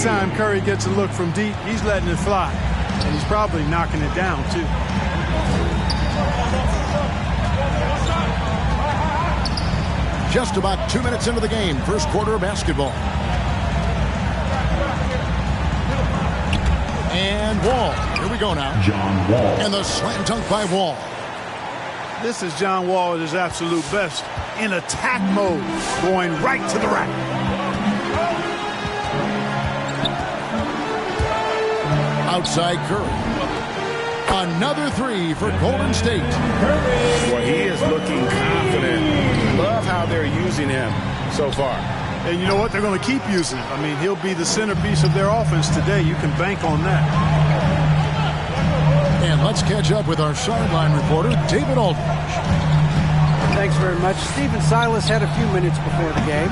Anytime Curry gets a look from deep, he's letting it fly. And he's probably knocking it down, too. Just about 2 minutes into the game, first quarter of basketball. And Wall. Here we go now. John Wall. And the slam dunk by Wall. This is John Wall at his absolute best. In attack mode, going right to the rack. Outside Curry. Another three for Golden State. Well, he is looking confident. Love how they're using him so far. And you know what? They're going to keep using him. I mean, he'll be the centerpiece of their offense today. You can bank on that. And let's catch up with our sideline reporter, David Aldridge. Thanks very much. Stephen Silas had a few minutes before the game.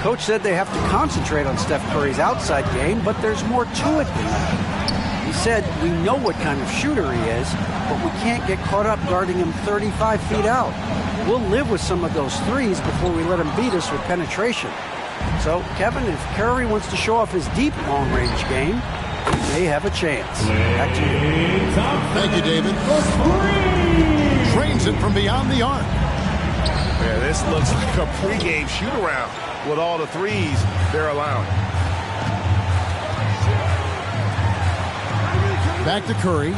Coach said they have to concentrate on Steph Curry's outside game, but there's more to it than that. He said, we know what kind of shooter he is, but we can't get caught up guarding him 35 feet out. We'll live with some of those threes before we let him beat us with penetration. So, Kevin, if Curry wants to show off his deep long-range game, he may have a chance. Back to you. Thank you, David. Trains it from beyond the arc. Yeah, this looks like a pregame shoot-around with all the threes they're allowing. Back to Curry.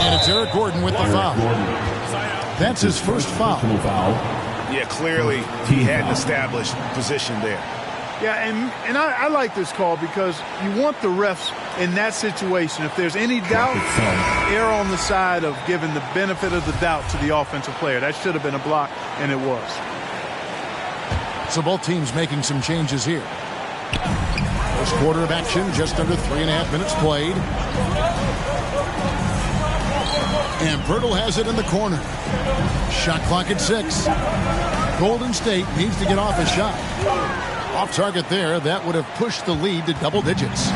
And it's Eric Gordon with the foul. That's his first foul. Yeah, clearly he hadn't established position there. Yeah, and I like this call because you want the refs in that situation. If there's any doubt, err on the side of giving the benefit of the doubt to the offensive player. That should have been a block, and it was. So both teams making some changes here. First quarter of action, just under 3.5 minutes played. And Pirtle has it in the corner. Shot clock at 6. Golden State needs to get off a shot. Off target there, that would have pushed the lead to double digits.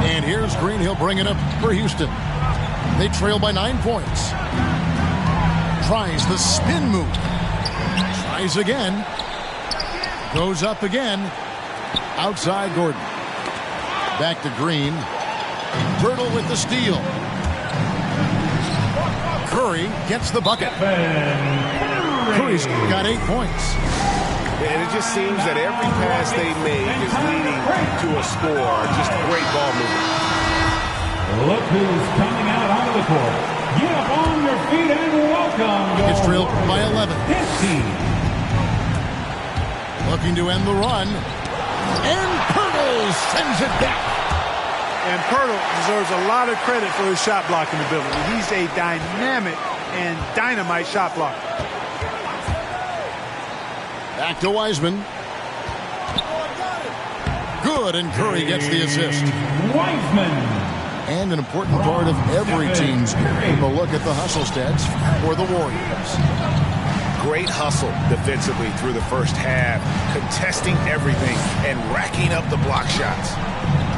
And here's Green. He'll bring it up for Houston. They trail by 9 points. Tries the spin move. Tries again. Goes up again. Outside Gordon. Back to Green. Pirtle with the steal. Curry gets the bucket. Curry's got 8 points. And it just seems that every pass they make is leading to a score. Just great ball movement. Look who's coming out onto the court. Get up on your feet and welcome. It's trailed by 11. His team. Looking to end the run. And Pirtle sends it back. And Pirtle deserves a lot of credit for his shot blocking ability. He's a dynamic and dynamite shot blocker. Back to Wiseman. Good, and Curry gets the assist. Wiseman. And an important part of every team's game, a look at the hustle stats for the Warriors. Great hustle defensively through the first half, contesting everything and racking up the block shots.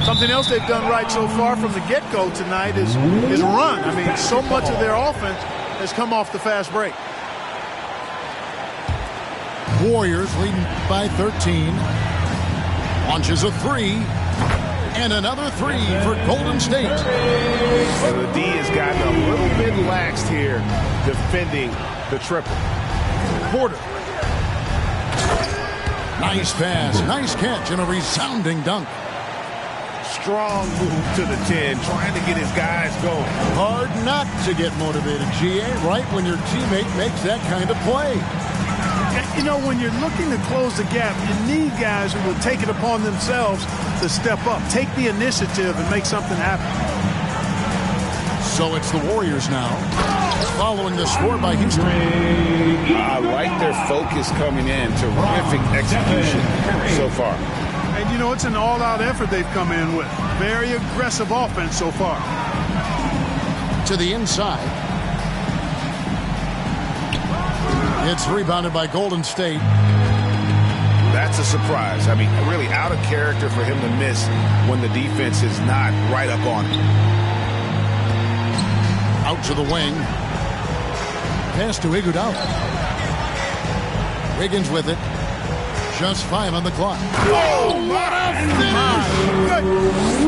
Something else they've done right so far from the get-go tonight is run. I mean, so much of their offense has come off the fast break. Warriors leading by 13. Launches a 3. And another 3 for Golden State. So the D has gotten a little bit laxed here defending the triple. Porter. Nice pass, nice catch, and a resounding dunk. Strong move to the 10, trying to get his guys going. Hard not to get motivated, GA, right when your teammate makes that kind of play. You know, when you're looking to close the gap, you need guys who will take it upon themselves to step up, take the initiative, and make something happen. So it's the Warriors now, following the score by Houston. I like their focus coming in. Terrific execution so far. And, you know, it's an all-out effort they've come in with. Very aggressive offense so far. To the inside. It's rebounded by Golden State. That's a surprise. I mean, really out of character for him to miss when the defense is not right up on him. Out to the wing. Pass to Iguodala. Wiggins with it. Just 5 on the clock. Oh, what a finish!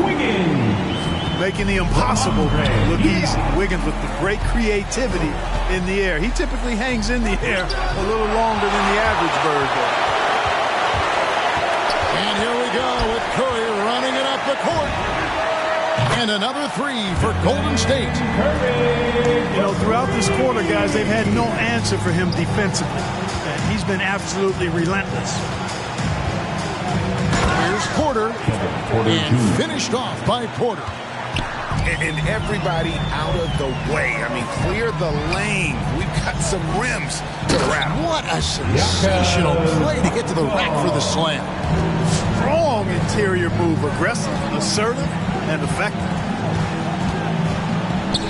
Wiggins. Making the impossible look easy. Wiggins with the great creativity in the air. He typically hangs in the air a little longer than the average bird there. And here we go with Curry running it up the court. And another 3 for Golden State. You know, throughout this quarter, guys, they've had no answer for him defensively. And he's been absolutely relentless. Here's Porter. And finished off by Porter. And everybody out of the way. I mean, clear the lane. We've got some rims to wrap. What a sensational play to get to the rack for the slam. Strong interior move. Aggressive, assertive, and effective.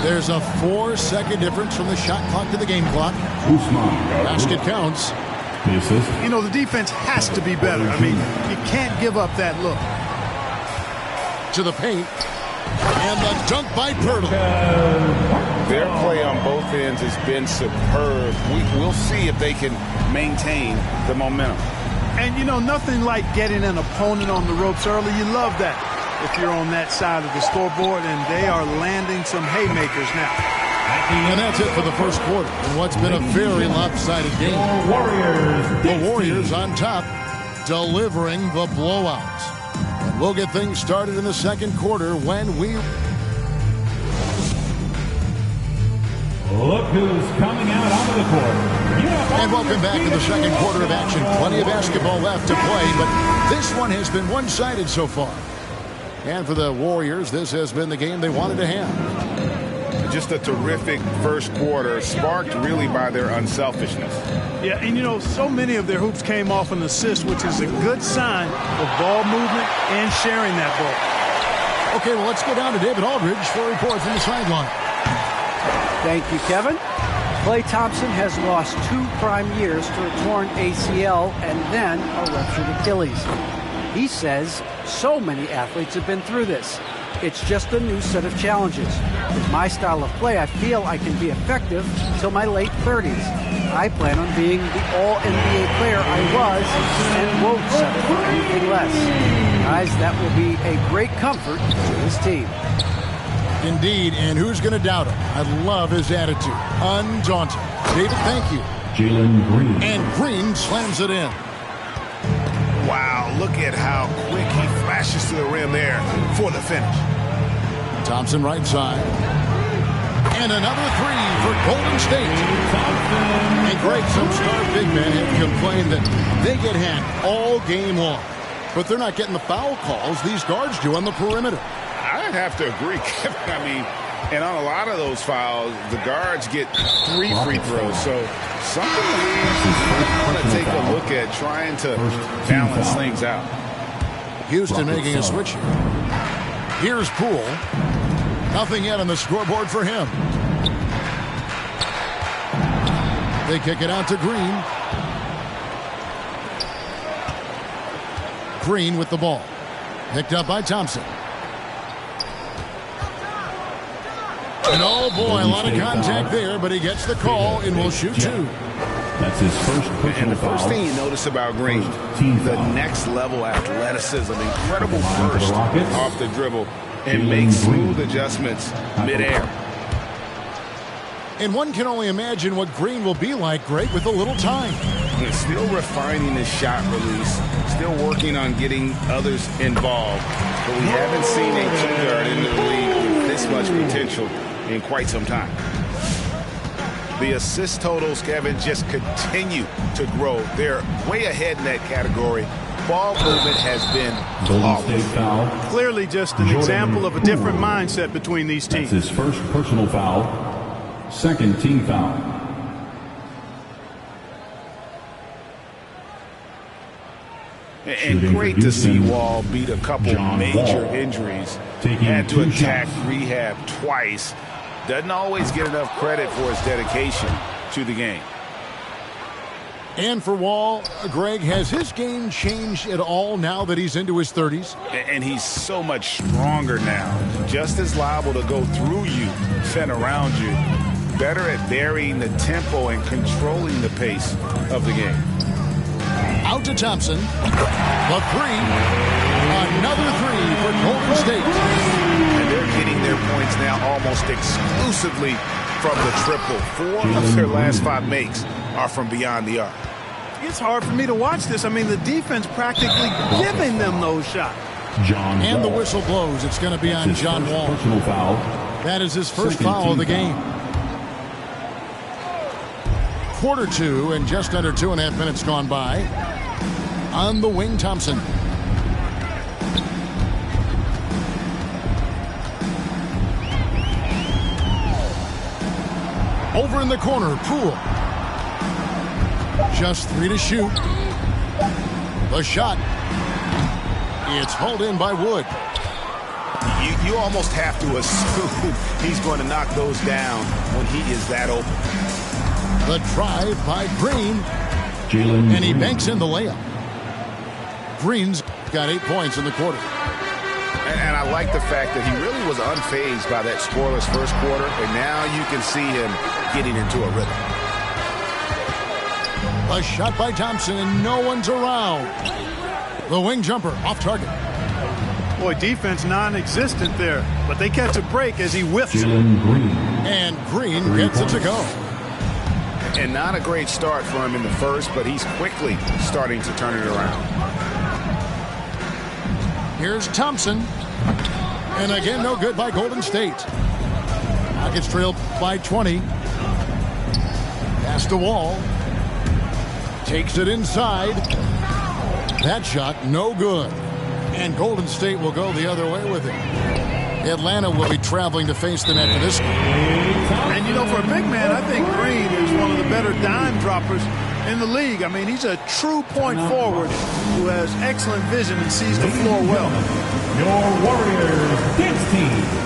There's a 4-second difference from the shot clock to the game clock. Basket counts. The assist. You know, the defense has to be better. I mean, you can't give up that look. To the paint. And the dunk by Pirtle. Their play on both ends has been superb. We'll see if they can maintain the momentum. And, you know, nothing like getting an opponent on the ropes early. You love that if you're on that side of the scoreboard, and they are landing some haymakers now. And that's it for the first quarter in what's been a very lopsided game. The Warriors on top, delivering the blowout. And we'll get things started in the second quarter when we... Look who's coming out onto the court. And welcome back to the second quarter of action. Plenty of basketball left to play, but this one has been one-sided so far. And for the Warriors, this has been the game they wanted to have. Just a terrific first quarter, sparked really by their unselfishness. Yeah, and you know, so many of their hoops came off an assist, which is a good sign of ball movement and sharing that ball. Okay, well, let's go down to David Aldridge for a report from the sideline. Thank you, Kevin. Klay Thompson has lost 2 prime years to a torn ACL and then a ruptured Achilles. He says so many athletes have been through this. It's just a new set of challenges. With my style of play, I feel I can be effective until my late 30s. I plan on being the all-NBA player I was and won't settle for anything less. Guys, that will be a great comfort to his team. Indeed, and who's going to doubt him? I love his attitude. Undaunted. David, thank you. Jalen Green. And Green slams it in. Wow, look at how quick he flashes to the rim there for the finish. Thompson right side. And another 3 for Golden State. And Greg, some star big men have complained that they get hacked all game long. But they're not getting the foul calls these guards do on the perimeter. I'd have to agree, Kevin. I mean, and on a lot of those fouls, the guards get 3 free throws. So something we want to take a look at trying to balance things out. Houston making a switch here. Here's Poole. Nothing yet on the scoreboard for him. They kick it out to Green. Green with the ball. Picked up by Thompson. And oh boy, a lot of contact there, but he gets the call and will shoot 2. That's his first personal And the first foul. thing you notice about Green, the next level athleticism, incredible Line for the burst Rockets. off the dribble, and Jalen makes Green. smooth adjustments midair. And one can only imagine what Green will be like, Greg, with a little time. And still refining his shot release, still working on getting others involved. But we haven't seen a two-guard in the league with this much potential in quite some time. The assist totals, Kevin, just continue to grow. They're way ahead in that category. Ball movement has been Golden State flawless. foul. Clearly just an example of a different mindset between these That's teams. his first personal foul. Second team foul. And Shooting great for to see Houston, Wall beat a couple John major Wall. injuries. Taking Had to 2 attack shots. rehab twice. Doesn't always get enough credit for his dedication to the game. And for Wall, Greg, has his game changed at all now that he's into his 30s? And he's so much stronger now. Just as liable to go through you than around you. Better at varying the tempo and controlling the pace of the game. Out to Thompson. The three. Another three for Golden State. And they're getting their points now almost exclusively from the triple. 4 of their last 5 makes are from beyond the arc. It's hard for me to watch this. I mean, the defense practically giving them those shots. And the whistle blows. It's going to be on John Wall. Personal foul. That is his first foul of the game. Quarter 2 and just under 2.5 minutes gone by. On the wing, Thompson. Over in the corner, Poole. Just 3 to shoot. The shot. It's hauled in by Wood. You almost have to assume he's going to knock those down when he is that open. The drive by Green. And he banks in the layup. Green's got 8 points in the quarter. And I like the fact that he really was unfazed by that scoreless first quarter, and now you can see him getting into a rhythm. A shot by Thompson, and no one's around. The wing jumper off target. Boy, defense non-existent there, but they catch a break as he whiffs it. And Green gets it to go. And not a great start for him in the first, but he's quickly starting to turn it around. Here's Thompson. And again, no good by Golden State. Rockets trailed by 20. Pass to Wall. Takes it inside. That shot, no good. And Golden State will go the other way with it. Atlanta will be traveling to face them after this. And, you know, for a big man, I think Green is one of the better dime droppers in the league. I mean, he's a true point forward who has excellent vision and sees the floor well. Your Warriors dance team.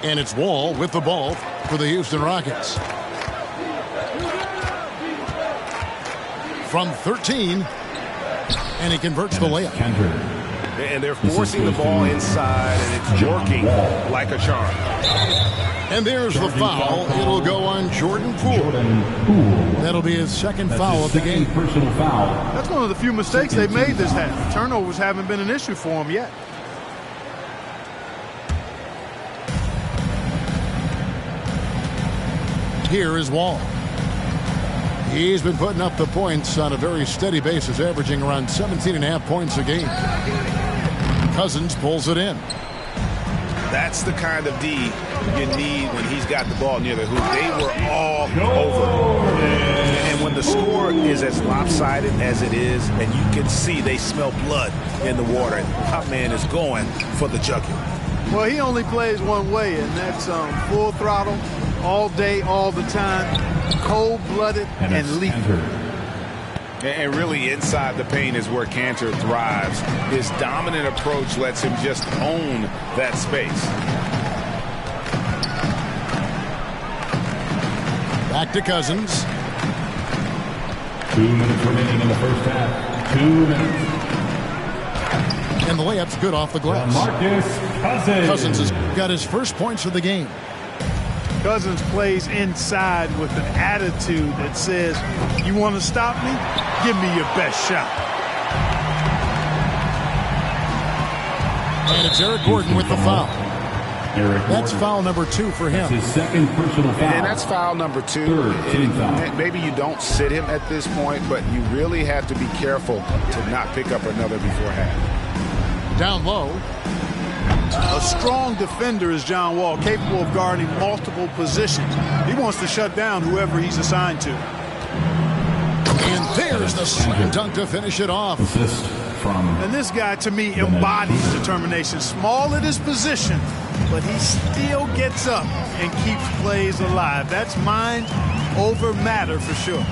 And it's Wall with the ball for the Houston Rockets. From 13, and he converts the layup. And they're forcing the ball inside, and it's working like a charm. And there's the foul. It'll go on Jordan Poole. That'll be his second foul of the game. Personal foul. That's one of the few mistakes they've made this half. Turnovers haven't been an issue for him yet. Here is Wall. He's been putting up the points on a very steady basis, averaging around 17.5 points a game. Cousins pulls it in. That's the kind of D you need when he's got the ball near the hoop. They were all over. And when the score is as lopsided as it is, and you can see they smell blood in the water, and Pop Man is going for the jugular. Well, he only plays one way, and that's full throttle, all day, all the time, cold-blooded and lethal. And really inside the paint is where Kanter thrives. His dominant approach lets him just own that space. Back to Cousins. 2 minutes remaining in the first half. 2 minutes. And the layup's good off the glass. Marcus Cousins. Cousins has got his first points of the game. Cousins plays inside with an attitude that says, you want to stop me? Give me your best shot. And it's Eric Gordon with the foul. That's foul number 2 for him. That's his second personal foul. And that's foul number 2. Third team foul. Maybe you don't sit him at this point, but you really have to be careful to not pick up another before half. Down low. A strong defender is John Wall, capable of guarding multiple positions. He wants to shut down whoever he's assigned to. And there's the slam dunk to finish it off. Assist from. And this guy, to me, embodies determination. Small at his position, but he still gets up and keeps plays alive. That's mind over matter for sure.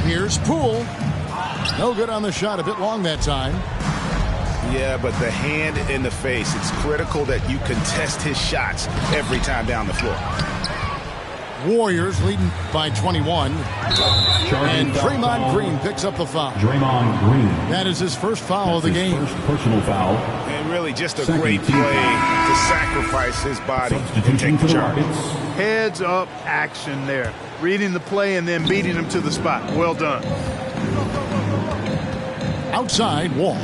Here's Poole. No good on the shot, a bit long that time. Yeah, but the hand in the face, it's critical that you contest his shots every time down the floor. Warriors leading by 21. And Draymond Green picks up the foul. Draymond Green. That is his first foul of the game. First personal foul. And really just a Second great team play foul. to sacrifice his body and Substitution take for the the charge. Rockets. Heads up action there. Reading the play and then beating him to the spot. Well done. Outside, Wall.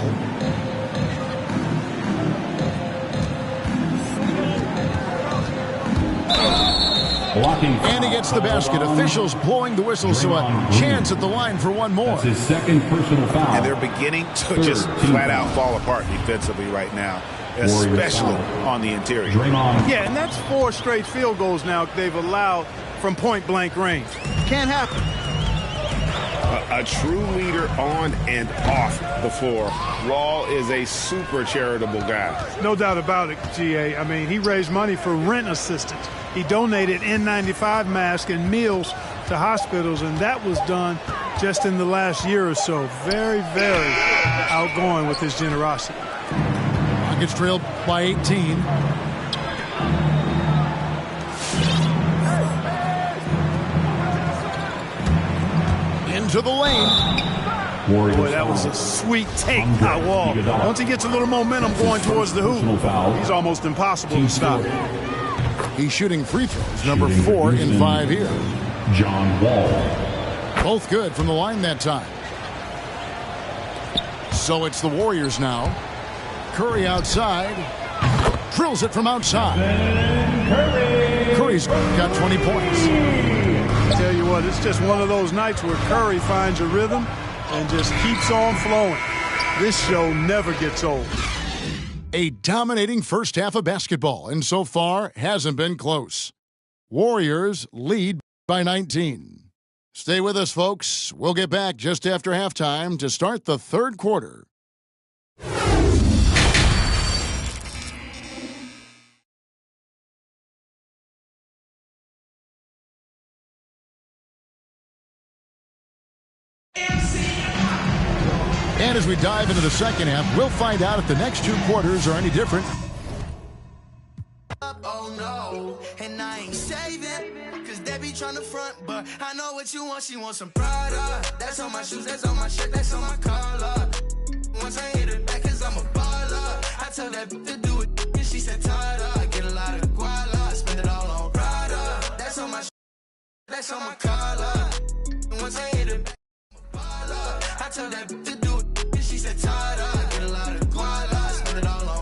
Blocking. And he gets the basket. Officials blowing the whistle, so a chance at the line for one more. That's his second personal foul. And they're beginning to just Team flat out foul. fall apart defensively right now, Warriors especially foul. on the interior. Draymond. Yeah, and that's 4 straight field goals now they've allowed from point-blank range. Can't happen. A true leader on and off the floor. Wall is a super charitable guy. No doubt about it, GA. I mean, he raised money for rent assistance. He donated N95 masks and meals to hospitals, and that was done just in the last year or so. Very, very outgoing with his generosity. Rockets trailed by 18. Into the lane. Warriors Boy, that was foul. a sweet take Andre by Wall. Iguodala. Once he gets a little momentum going towards the Personal hoop, foul. he's almost impossible Team to stop. score. He's shooting free throws, number Shooting 4 in reason. 5 here. John Wall. Both good from the line that time. So it's the Warriors now. Curry outside. Drills it from outside. Curry's got 20 points. I tell you what, it's just one of those nights where Curry finds a rhythm and just keeps on flowing. This show never gets old. A dominating first half of basketball, and so far hasn't been close. Warriors lead by 19. Stay with us, folks. We'll get back just after halftime to start the third quarter. And as we dive into the second half, we'll find out if the next 2 quarters are any different. Oh no, and I ain't saving, cause they be trying to front, but I know what you want, she wants some Prada. That's on my shoes, that's on my shirt, that's on my collar. Once I hit it back, cause I'm a baller. I tell that to do it, and she said Tada. I get a lot of guala, spend it all on Prada. That's on my that's on my collar. Once I hit it back, I'm a baller. I tell that to do it, and she said Tada. I get a lot of guala, spend it all on.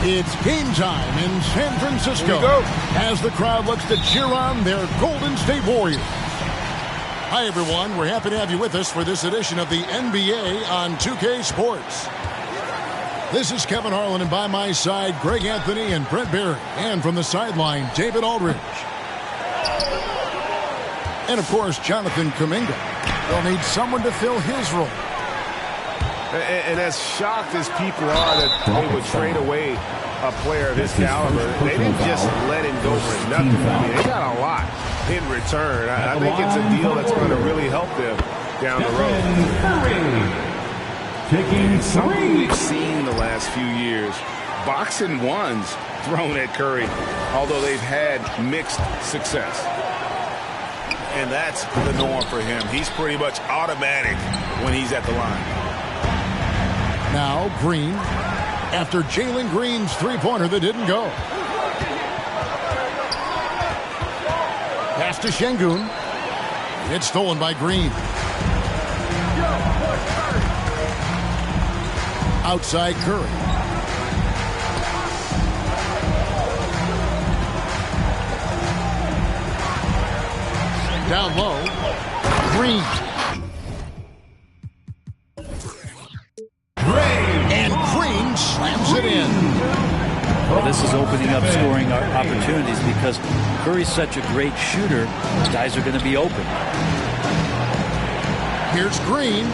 It's game time in San Francisco Here we go. as the crowd looks to cheer on their Golden State Warriors. Hi, everyone. We're happy to have you with us for this edition of the NBA on 2K Sports. This is Kevin Harlan, and by my side, Greg Anthony and Brent Barry. And from the sideline, David Aldridge. And, of course, Jonathan Kuminga. They'll need someone to fill his role. And as shocked as people are that they would trade away a player of his caliber, they didn't just let him go for nothing. I mean, they got a lot in return. I think it's a deal that's going to really help them down the road. Curry taking Something 3. we've seen the last few years. Boxing ones thrown at Curry, although they've had mixed success. And that's the norm for him. He's pretty much automatic when he's at the line. Now Green, after Jalen Green's three-pointer that didn't go. Pass to Şengün. It's stolen by Green. Outside Curry. Down low. Green. And Green slams it in. Well, this is opening up scoring opportunities because Curry's such a great shooter. Guys are going to be open. Here's Green.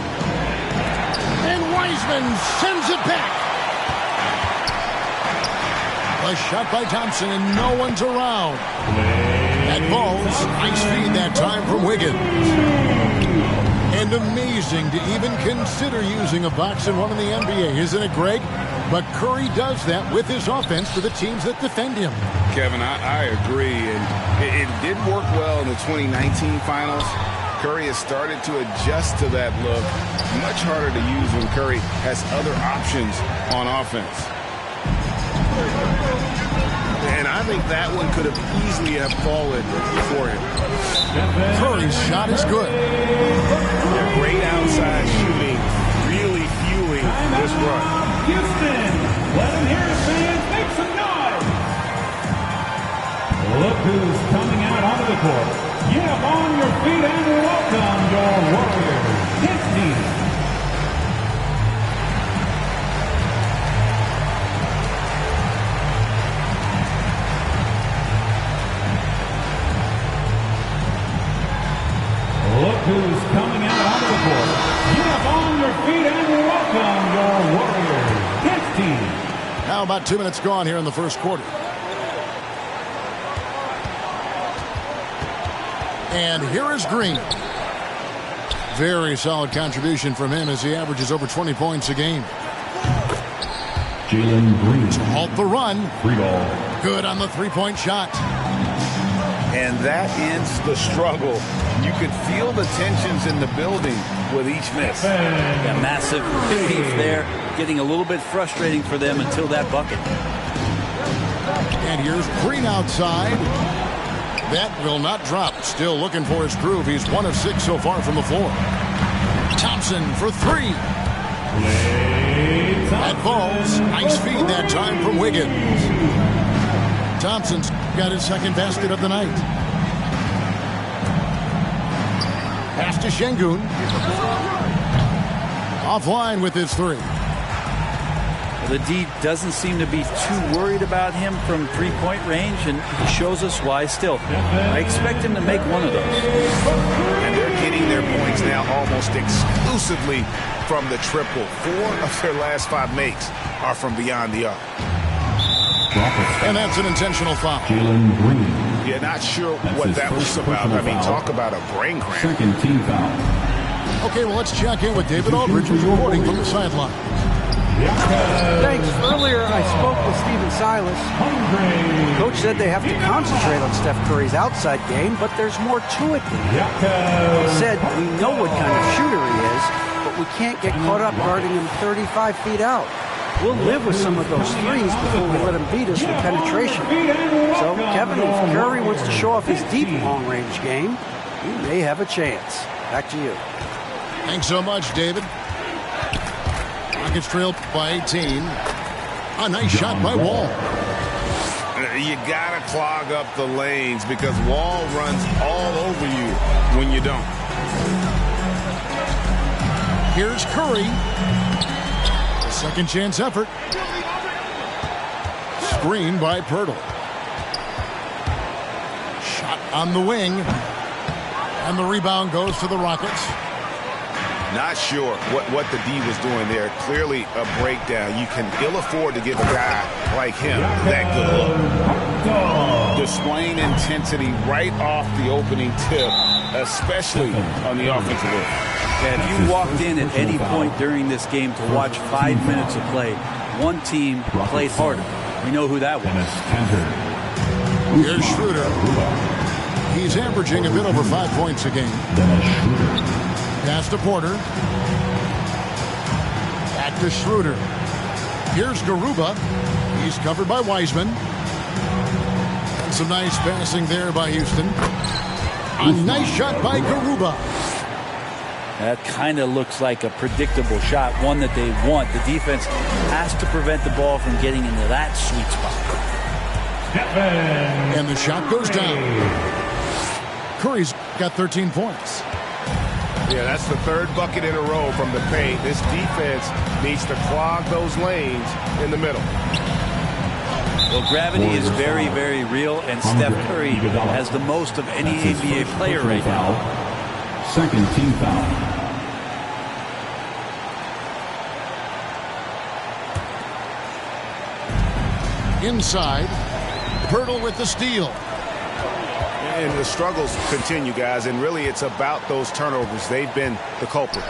And Wiseman sends it back. A shot by Thompson, and no one's around. That ball's nice feed that time from Wiggins. And amazing to even consider using a box and one in the NBA, isn't it, Greg? But Curry does that with his offense for the teams that defend him. Kevin, I agree. And it did work well in the 2019 finals. Curry has started to adjust to that look. Much harder to use when Curry has other options on offense. And I think that one could have easily have fallen for him. Curry's shot is good. Great outside shooting, really fueling this run. Houston, let them hear it, fans. Make some noise. Look who's coming out onto the court. Get up on your feet and welcome your Warriors, his team. Look who's coming out onto the court. Get up on your feet and welcome your Warriors, his team. Now about 2 minutes gone here in the first quarter. And here is Green. Very solid contribution from him as he averages over 20 points a game. Jalen Green. To halt the run. Free ball. Good on the three-point shot. And that ends the struggle. You could feel the tensions in the building with each miss. Yeah, massive beef there, getting a little bit frustrating for them until that bucket. And here's Green outside. That will not drop. Still looking for his groove. He's 1 of 6 so far from the floor. Thompson for 3. That ball's nice feed that time from Wiggins. Thompson's got his second basket of the night. Pass to Şengün. Offline with his 3. The D doesn't seem to be too worried about him from three-point range, and he shows us why still. I expect him to make one of those. And they're getting their points now almost exclusively from the triple. 4 of their last 5 makes are from beyond the arc. And that's an intentional foul. Jalen Green. Yeah, not sure That's what his that was first about. I mean, personal talk about a brain cramp. Second team foul. Okay, well, let's check in with David Aldridge, who's reporting from the sideline. Thanks. Earlier, I spoke with Stephen Silas. Coach said they have to concentrate on Steph Curry's outside game, but there's more to it than that. He said, we know what kind of shooter he is, but we can't get caught up guarding him 35 feet out. We'll live with some of those threes before we let him beat us with penetration. So, Kevin, if Curry wants to show off his deep long-range game, he may have a chance. Back to you. Thanks so much, David. Rockets trail by 18. A nice shot by Wall. You got to clog up the lanes because Wall runs all over you when you don't. Here's Curry. A second chance effort. Screen by Pirtle. Shot on the wing. And the rebound goes to the Rockets. Not sure what the D was doing there. Clearly a breakdown. You can ill afford to give a guy like him that good look. Displaying intensity right off the opening tip, especially on the offensive end. Yeah, if you walked in at any point during this game to watch 5 minutes of play, one team played harder. We know who that was. Here's Schroeder. He's averaging a bit over 5 points a game. Pass to Porter. Back to Schroeder. Here's Garuba. He's covered by Wiseman. And some nice passing there by Houston. A nice shot by Garuba. That kind of looks like a predictable shot, one that they want. The defense has to prevent the ball from getting into that sweet spot. And the shot goes down. Curry's got 13 points. Yeah, that's the 3rd bucket in a row from the paint. This defense needs to clog those lanes in the middle. Well, gravity is very, very real, and Steph Curry has the most of any NBA player right now. Second team foul. Inside, Pirtle with the steal. And the struggles continue, guys, and really it's about those turnovers. They've been the culprit.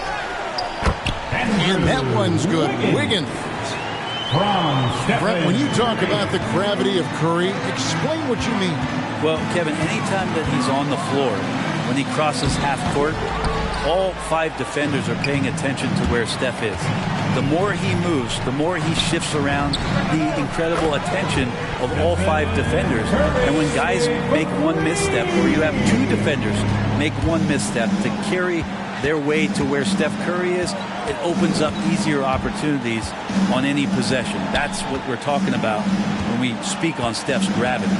And that one's good. Wiggins. Brett, when you talk about the gravity of Curry, explain what you mean. Well, Kevin, anytime that he's on the floor, when he crosses half court, all 5 defenders are paying attention to where Steph is. The more he moves, the more he shifts around, the incredible attention of all 5 defenders. And when guys make one misstep, or you have 2 defenders make one misstep to carry their way to where Steph Curry is, it opens up easier opportunities on any possession. That's what we're talking about when we speak on Steph's gravity.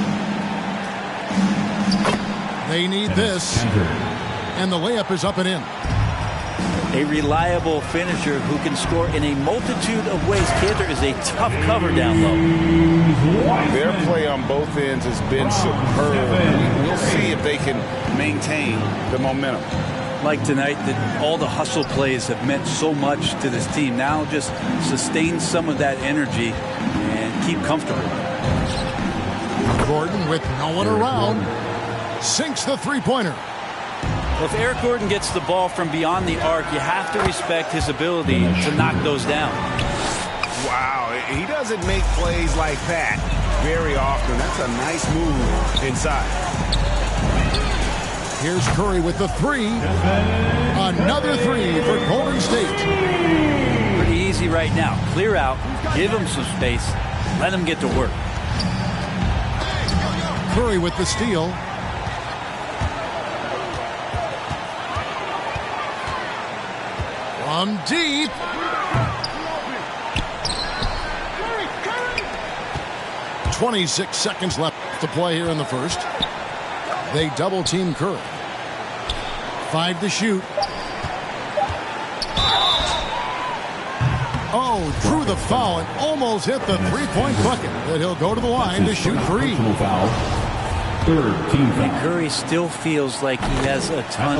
They need this. And the layup is up and in. A reliable finisher who can score in a multitude of ways. Kanter is a tough cover down low. Their play on both ends has been superb. We'll see if they can maintain the momentum. Like tonight, that all the hustle plays have meant so much to this team. Now just sustain some of that energy and keep comfortable. Gordon with no one around sinks the three-pointer. Well, if Eric Gordon gets the ball from beyond the arc, you have to respect his ability to knock those down. Wow, he doesn't make plays like that very often. That's a nice move inside. Here's Curry with the 3. Another 3 for Golden State. Pretty easy right now. Clear out, give him some space, let him get to work. Curry with the steal. From deep. "26 seconds left to play here in the first. They double team Curry. 5 to shoot. Oh, drew the foul and almost hit the three-point bucket. But he'll go to the line to shoot 3. And Curry still feels like he has a ton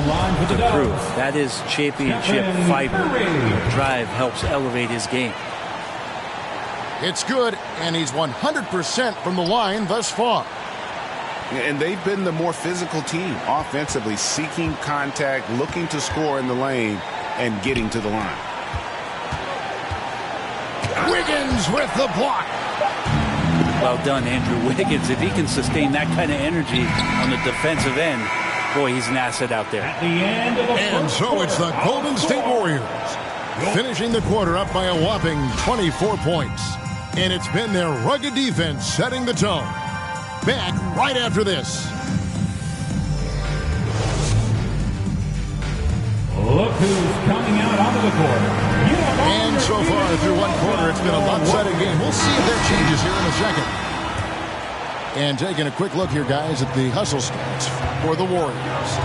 to prove. That is championship fiber. Drive helps elevate his game. It's good, and he's 100% from the line thus far. And they've been the more physical team offensively, seeking contact, looking to score in the lane, and getting to the line. Wiggins with the block. Well done, Andrew Wiggins. If he can sustain that kind of energy on the defensive end, boy, he's an asset out there. And so it's the Golden State Warriors finishing the quarter up by a whopping 24 points. And it's been their rugged defense setting the tone. Back right after this. Look who's coming out onto the court. And so far through one quarter, it's been a lopsided game. We'll see if that changes here in a second. And taking a quick look here, guys, at the hustle stats for the Warriors.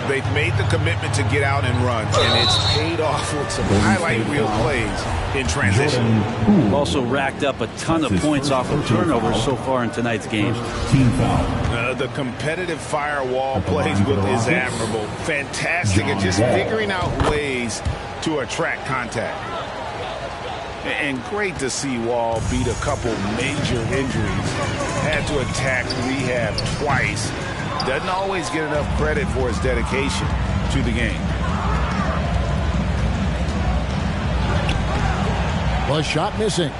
They've made the commitment to get out and run, and it's paid off with some highlight reel plays in transition. Also racked up a ton of points off of turnovers so far in tonight's game. The competitive firewall plays with is admirable. Fantastic at just figuring out ways to attract contact. And great to see Wall beat a couple major injuries. Had to attack rehab twice. Doesn't always get enough credit for his dedication to the game. The shot missing.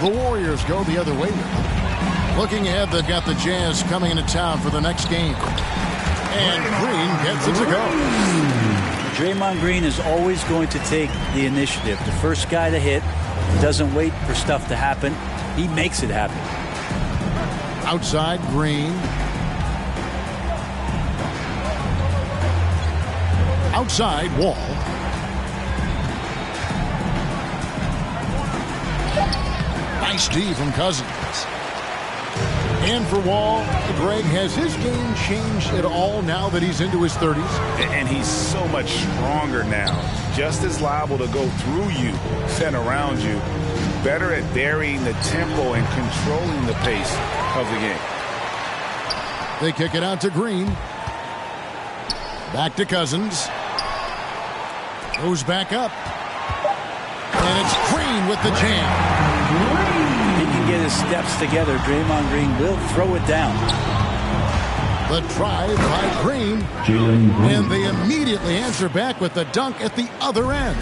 The Warriors go the other way. Looking ahead, they've got the Jazz coming into town for the next game. And Green gets it to go. Draymond Green is always going to take the initiative. The first guy to hit, doesn't wait for stuff to happen. He makes it happen. Outside, Green. Outside, Wall. Nice D from Cousins. And for Wall, Greg, has his game changed at all now that he's into his 30s? And he's so much stronger now. Just as liable to go through you than around you. Better at varying the tempo and controlling the pace of the game. They kick it out to Green. Back to Cousins. Goes back up. And it's Green with the jam. He can get his steps together. Draymond Green will throw it down. The drive by Green. Jalen Green. And they immediately answer back with the dunk at the other end.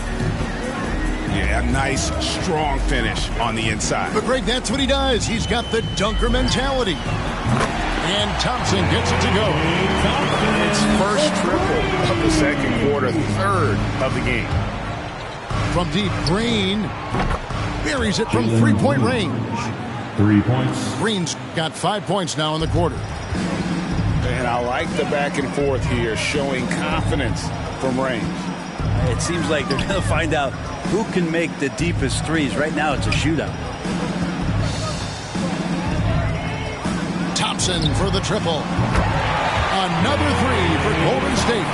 Yeah, a nice, strong finish on the inside. But Greg, that's what he does. He's got the dunker mentality. And Thompson gets it to go. It's first triple of the second quarter, third of the game. From deep, Green buries it from three-point range. 3 points. Green's got 5 points now in the quarter. And I like the back and forth here, showing confidence from range. It seems like they're going to find out who can make the deepest threes. Right now, it's a shootout. Thompson for the triple. Another three for Golden State.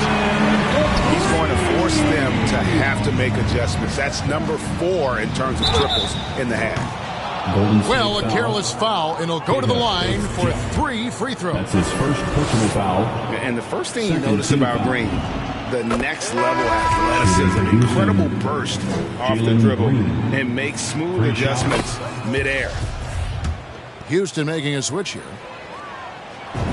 He's going to force them to have to make adjustments. That's number 4 in terms of triples in the half. Well, a careless foul, and he'll go to the line for 3 free throws. That's his first personal foul. And the first thing you notice about Green, the next level athleticism, incredible burst off the dribble, and makes smooth adjustments midair. Houston making a switch here.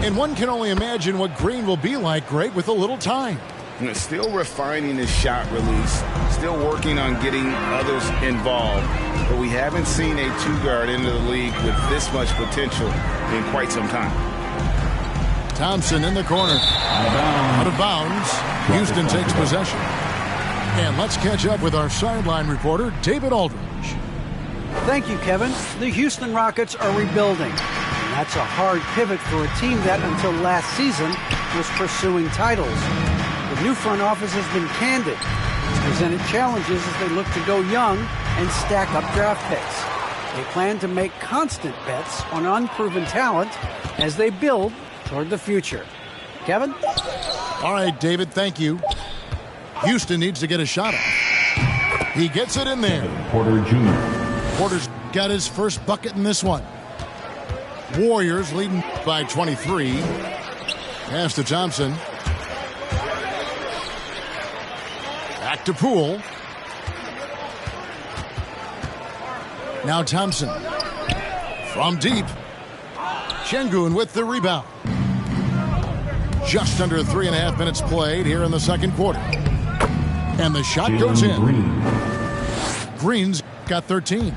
And one can only imagine what Green will be like, Greg, with a little time. And still refining his shot release, still working on getting others involved. But we haven't seen a two-guard into the league with this much potential in quite some time. Thompson in the corner. Out of bounds. Houston takes possession. And let's catch up with our sideline reporter, David Aldridge. Thank you, Kevin. The Houston Rockets are rebuilding. And that's a hard pivot for a team that, until last season, was pursuing titles. The new front office has been candid. It's presented challenges as they look to go young and stack up draft picks. They plan to make constant bets on unproven talent as they build toward the future. Kevin? All right, David, thank you. Houston needs to get a shot off. He gets it in there. Porter Jr. Porter's got his first bucket in this one. Warriors leading by 23. Pass to Thompson. Back to Poole. Now Thompson. From deep. Şengün with the rebound. Just under 3.5 minutes played here in the second quarter. And the shot goes in. Green's got 13.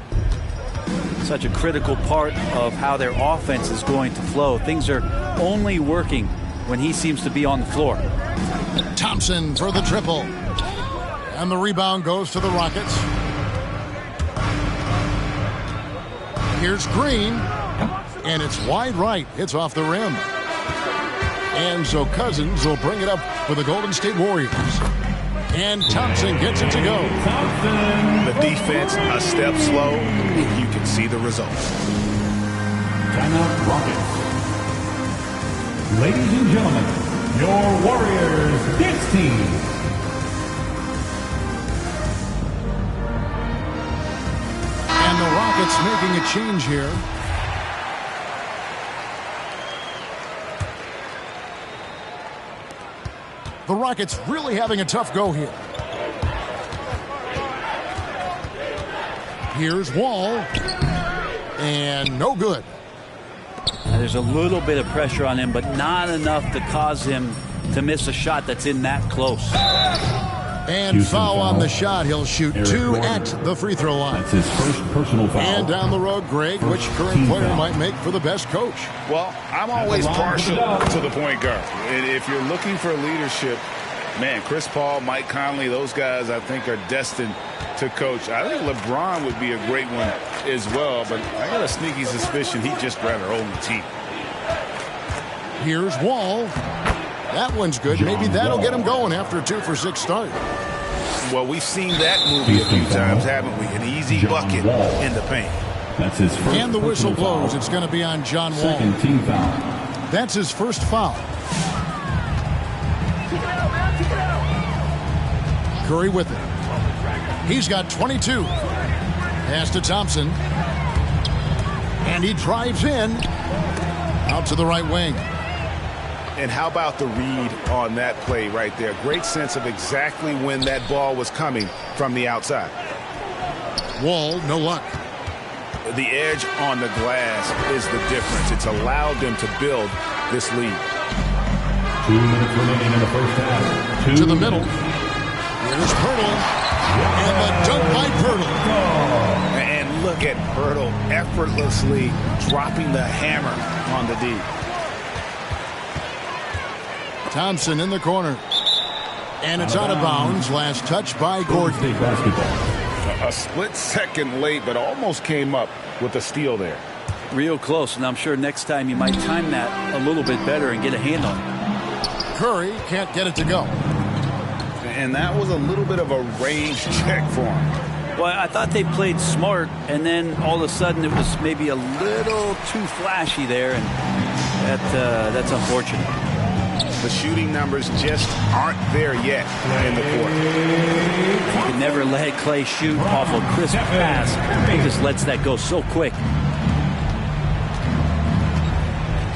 Such a critical part of how their offense is going to flow. Things are only working when he seems to be on the floor. Thompson for the triple. And the rebound goes to the Rockets. Here's Green. And it's wide right. It's off the rim. And so Cousins will bring it up for the Golden State Warriors. And Thompson gets it to go. The defense a step slow, and you can see the results. Timeout Rockets. Ladies and gentlemen, your Warriors Knicks team. And the Rockets making a change here. The Rockets really having a tough go here. Here's Wall. And no good. There's a little bit of pressure on him, but not enough to cause him to miss a shot that's in that close. And foul on the shot. He'll shoot 2 at the free throw line. That's his first personal foul. And down the road, Greg, which current player might make for the best coach? Well, I'm always partial to the point guard. And if you're looking for leadership, man, Chris Paul, Mike Conley, those guys I think are destined to coach. I think LeBron would be a great one as well, but I got a sneaky suspicion he'd just rather own the team. Here's Wall. That one's good. Maybe that'll get him going after a 2-for-6 start. Well, we've seen that movie a few times, haven't we? An easy bucket in the paint. That's his first. And the whistle blows. It's going to be on John Wall. Second team foul. That's his first foul. Curry with it. He's got 22. Pass to Thompson. And he drives in. Out to the right wing. And how about the read on that play right there? Great sense of exactly when that ball was coming from the outside. Wall, no luck. The edge on the glass is the difference. It's allowed them to build this lead. 2 minutes remaining in the first half. To the middle. Here's Pirtle. And the dunk by Pirtle. And look at Pirtle effortlessly dropping the hammer on the D. Thompson in the corner. And it's out of bounds. Last touch by Gordon. State basketball. A split second late, but almost came up with a steal there. Real close, and I'm sure next time you might time that a little bit better and get a hand on it. Curry can't get it to go. And that was a little bit of a range check for him. Well, I thought they played smart, and then all of a sudden it was maybe a little too flashy there, and that's unfortunate. The shooting numbers just aren't there yet in the quarter. You can never let Clay shoot off a crisp pass. He just lets that go so quick.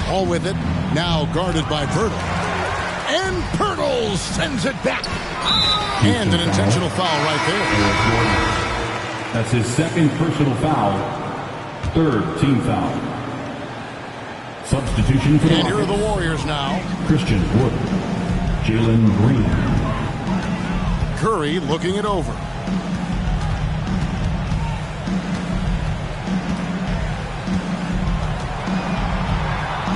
All with it. Now guarded by Pirtle. And Pirtle sends it back. And an intentional foul right there. That's his second personal foul. Third team foul. Substitution for And here are the Warriors now. Christian Wood. Jalen Green. Curry looking it over.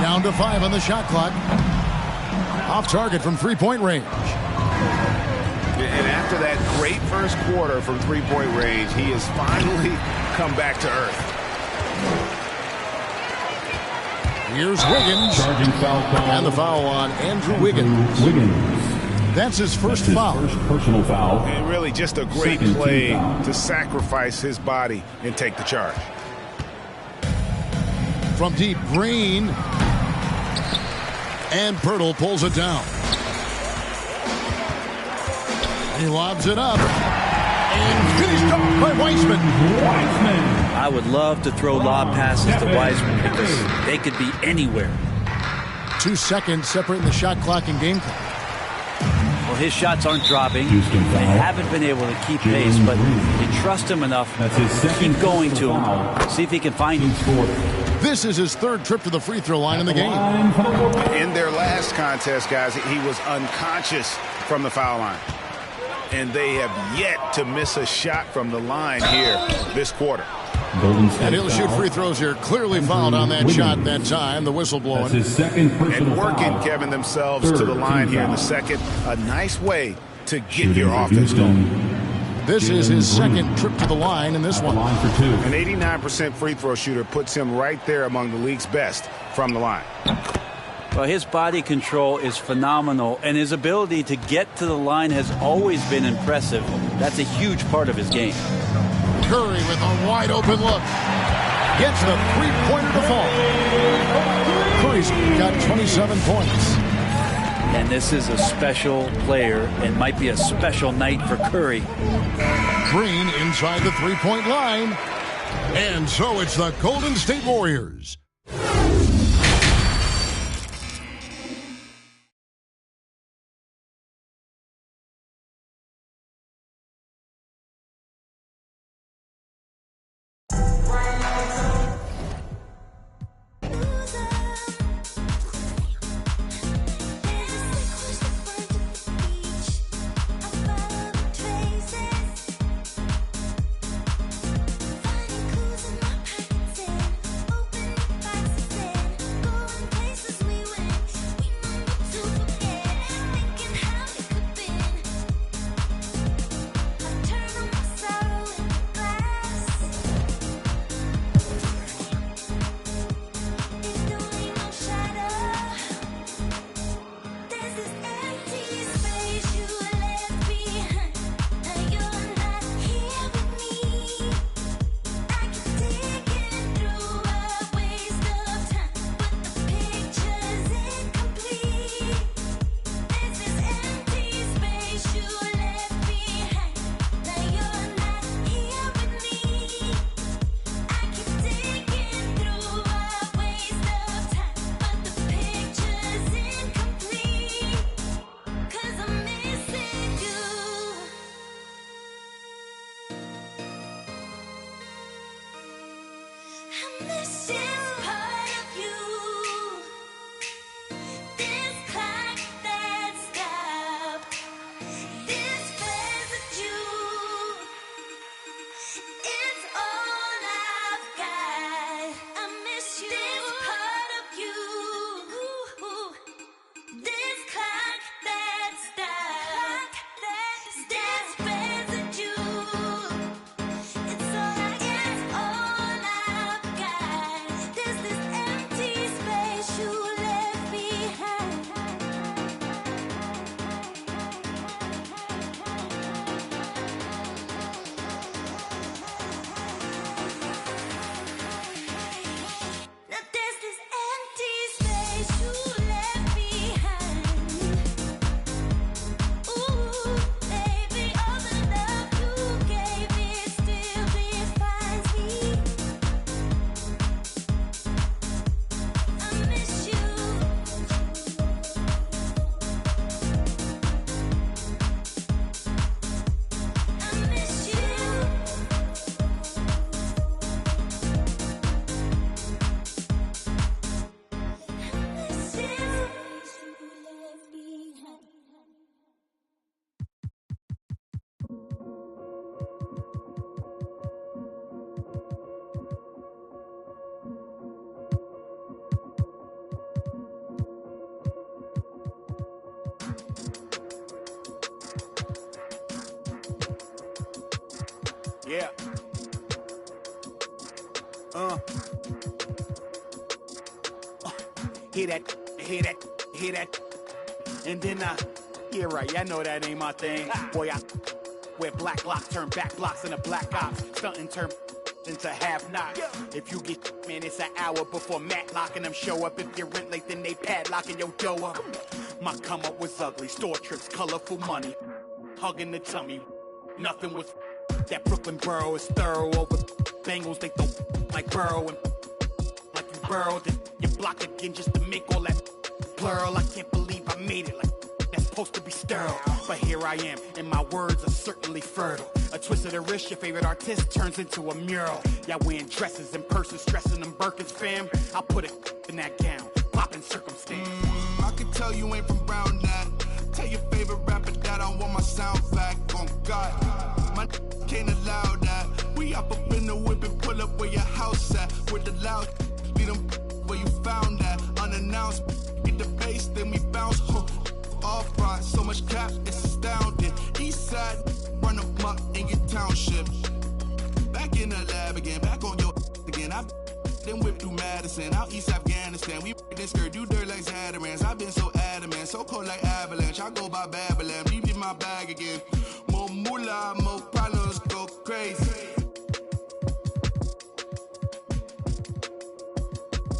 Down to 5 on the shot clock. Off target from three-point range. And after that great first quarter from three-point range, he has finally come back to earth. Here's Wiggins. Charging foul call. And the foul on Andrew Wiggins. That's his first foul. First personal foul. And really just a great Second play team foul. to sacrifice his body and take the charge. From deep, Green. And Pirtle pulls it down. He lobs it up. And finished off by Weissman. I would love to throw lob passes to Wiseman because they could be anywhere. 2 seconds separating the shot clock and game clock. Well, his shots aren't dropping. Houston They foul. haven't been able to keep pace, but you trust him enough. That's his second Keep going to personal him. foul. See if he can find him. This is his third trip to the free throw line in the game. In their last contest, guys, he was unconscious from the foul line. And they have yet to miss a shot from the line here this quarter. Golden State And he'll shoot foul. free throws here. Clearly fouled on that Wiggins. shot that time. The whistle That's blowing. his second personal And working, foul. Kevin, themselves to Third the line team here in the foul. second. A nice way to get Shooting your for offense going. Houston. This is his Jalen Green. second trip to the line in this At the one. line for 2. An 89% free throw shooter puts him right there among the league's best from the line. Well, his body control is phenomenal, and his ability to get to the line has always been impressive. That's a huge part of his game. Curry with a wide open look. Gets the three-pointer to fall. Curry's got 27 points. And this is a special player and might be a special night for Curry. Green inside the three-point line. And so it's the Golden State Warriors. This is part of you. This clock that Hear that. And then yeah, right, yeah, I know that ain't my thing. Boy, I wear black locks, turn back blocks into black ops. Stunting turn into half knocks. If you get, man, it's an hour before Matlock and them show up. If you're rent late, then they padlocking your dough up. My come up was ugly, store trips, colorful money. Hugging the tummy, nothing was that Brooklyn borough is thorough over Bengals. They throw like Burrow and like you burrowed and you block again just to make all that plural. I can't believe I made it like that's supposed to be sterile. But here I am, and my words are certainly fertile. A twist of the wrist, your favorite artist turns into a mural. Y'all wearing dresses and purses, stressing them Birkins, fam. I'll put it in that gown, popping circumstance. I can tell you ain't from Brown that. Tell your favorite rapper that I want my sound back. On God, my can't allow that. We up in the whip and pull up where your house at. With the loud, beat them where you found that. Unannounced, get the bass, then we bounce. Off front, so much cap, it's astounding. East side, run them up in your township. Back in the lab again, back on your again. I then whip through Madison, out East Afghanistan. We this skirt, do dirt like Zatarans. I've been so adamant, so cold like avalanche. I go by Babylon, leave in my bag again. More moolah, more problems, go crazy.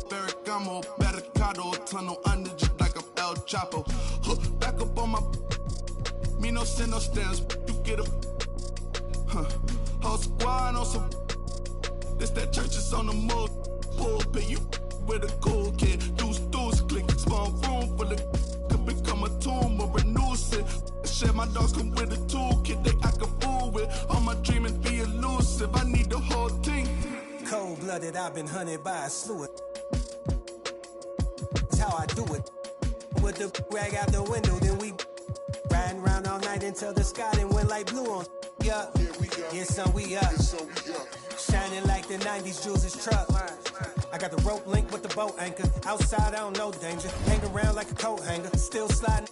Ferragamo, barricado, tunnel under just like a El Chapo. Back up on my, me no send no stems. You get a, whole squad on some. This that church is on the move. Pulpit, you with a cool kid. Deuce, click, small room full of. Could become a tomb or a nuisance. Share my dogs come with a toolkit. They act a fool with. All my dreaming be elusive. I need the whole thing. Cold-blooded, I've been hunted by a slew of. That's how I do it. With the rag out the window, then we riding around all night until the sky then went like blue on. Yeah, yeah, son, we up. Shining like the 90s Jules' truck. I got the rope link with the boat anchor. Outside, I don't know danger. Hang around like a coat hanger. Still sliding.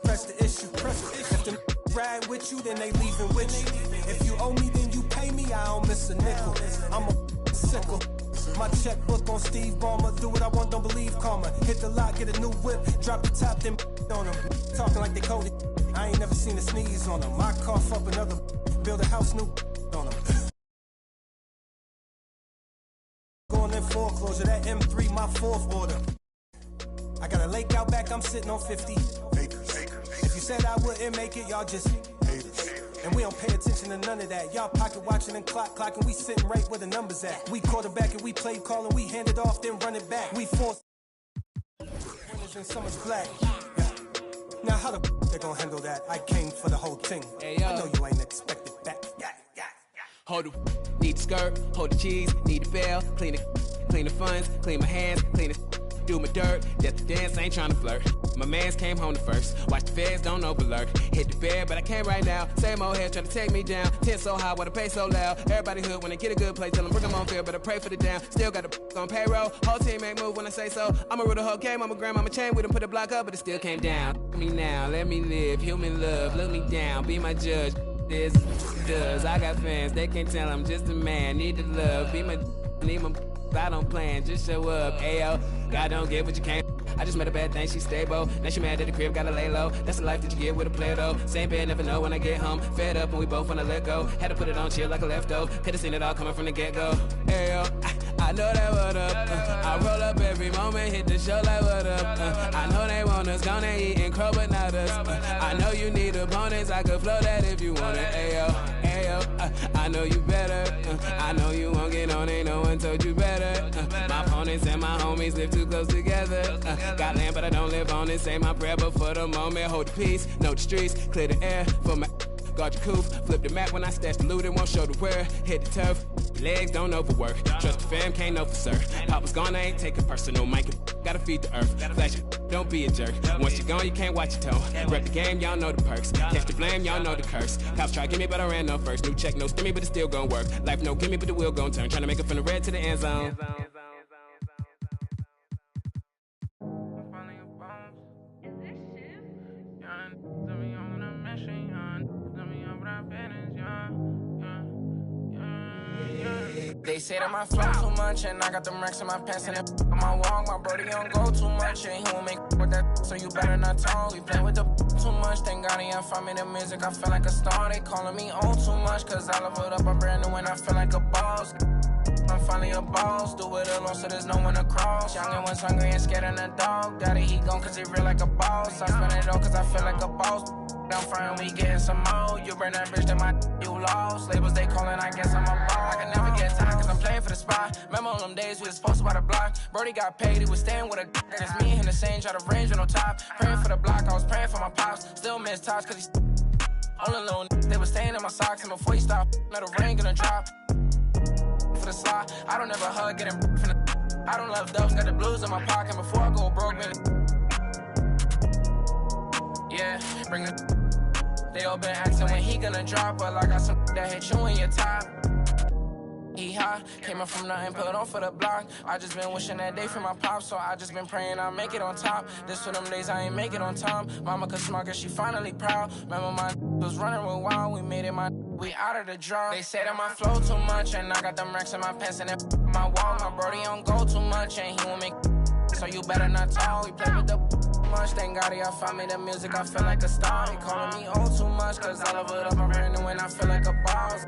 Press the issue. If them ride with you, then they leaving with you. If you owe me, then you pay me. I don't miss a nickel. I'm a sickle. My checkbook on Steve Ballmer. Do what I want, don't believe karma. Hit the lot, get a new whip. Drop the top, then on them. Talking like they coded. I ain't never seen a sneeze on them. I cough up another. Build a house new on them. Going in foreclosure, that M3 my fourth order. I got a lake out back, I'm sitting on 50 acres. If you said I wouldn't make it, y'all just haters. And we don't pay attention to none of that. Y'all pocket watching and clocking, we sitting right where the numbers at. We quarterback and we play call and we hand it off, then run it back. We force winners and summer's black. Yeah. Now how the they gonna handle that? I came for the whole thing. Hey, I know you ain't expected that. Yeah. Hold the need the skirt, hold the cheese, need the bell, clean the funds, clean my hands, clean the do my dirt. That's the dance, I ain't trying to flirt. My mans came home the first. Watch the feds, don't overlurk. Hit the bed, but I can't right now. Same old head trying to take me down. Tent so high, wanna pay so loud. Everybody hood when they get a good play, tell them bring them on field, but I pray for the down. Still got the on payroll. Whole team ain't move when I say so. I'ma rule the whole game, I'ma grandma chain with him, put a block up, but it still came down. Me now, let me live, human love, look me down, be my judge. This does. I got fans, they can't tell I'm just a man. Need the love, be my, need my. I don't plan, just show up. Ayo, God don't get what you can't. I just met a bad thing, she stable. Now she mad at the crib, gotta lay low. That's the life that you get with a player though. Same bed, never know when I get home. Fed up and we both wanna let go. Had to put it on chill like a leftover. Could've seen it all coming from the get-go. Ayo, I know that what up. I roll up every moment, hit the show like what up. I know they want us, gonna eat and crow, but not us. I know you need opponents, I could flow that if you want it. Ayo, I know you better. I know you won't get on, ain't no one told you better. My opponents and my homies live too close together. Got land, but I don't live on it. Say my prayer, but for the moment, hold the peace. Know the streets, clear the air for my. Guard your coupe, flip the map when I stash the loot and won't show the where. Hit the turf, legs don't overwork. Trust the fam, can't know for sir. Papa's gone, I ain't taking personal. Mike, gotta feed the earth. Flash it, don't be a jerk. Once you're gone, you can't watch your tone. Rep the game, y'all know the perks. Catch the blame, y'all know the curse. Cops try to get me, but I ran no first. New check, no stimmy, but it still gon' work. Life no gimme, but the wheel gon' turn. Tryna make it from the red to the end zone. They say that my flow too much, and I got them racks in my pants and on my walk. My brody don't go too much, and he won't make with that, so you better not talk. We play with the too much, thank God he ain't find me the music. I feel like a star, they calling me on too much, cause I leveled up, I'm brand new and I feel like a boss. I'm finally a boss, do it alone so there's no one to cross. Young and was hungry and scared of the dog. Daddy, he gone cause he real like a boss. I spend it all cause I feel like a boss. I'm frying, we getting some more. You burn that bitch, then you lost. Labels they calling, I guess I'm a boss. I can never get time cause I'm playing for the spot. Remember on them days we was posted by the block. Brody got paid, he was staying with a that's me and the same, try to range with no top. Praying for the block, I was praying for my pops. Still miss tops cause he's all alone. They was staying in my socks and before he stopped, let a ring gonna drop. For the slot, I don't ever hug, getting from the I don't love dubs, got the blues in my pocket before I go broke, man. Yeah, bring the they all been asking when he gonna drop, but I got some that hit you in your top. He high, came up from nothing, put on for the block. I just been wishing that day for my pops, so I just been praying I'll make it on top. This for them days I ain't make it on time. Mama could smart cause she finally proud. Remember my was running real wild, we made it we out of the draw. They say that my flow too much, and I got them racks in my pants and my wall. My brody don't go too much, and he won't make so you better not talk. We play with the much, thank God he found me the music, I feel like a star. He calling me on too much, cause I love it up, I'm brand new and I feel like a boss.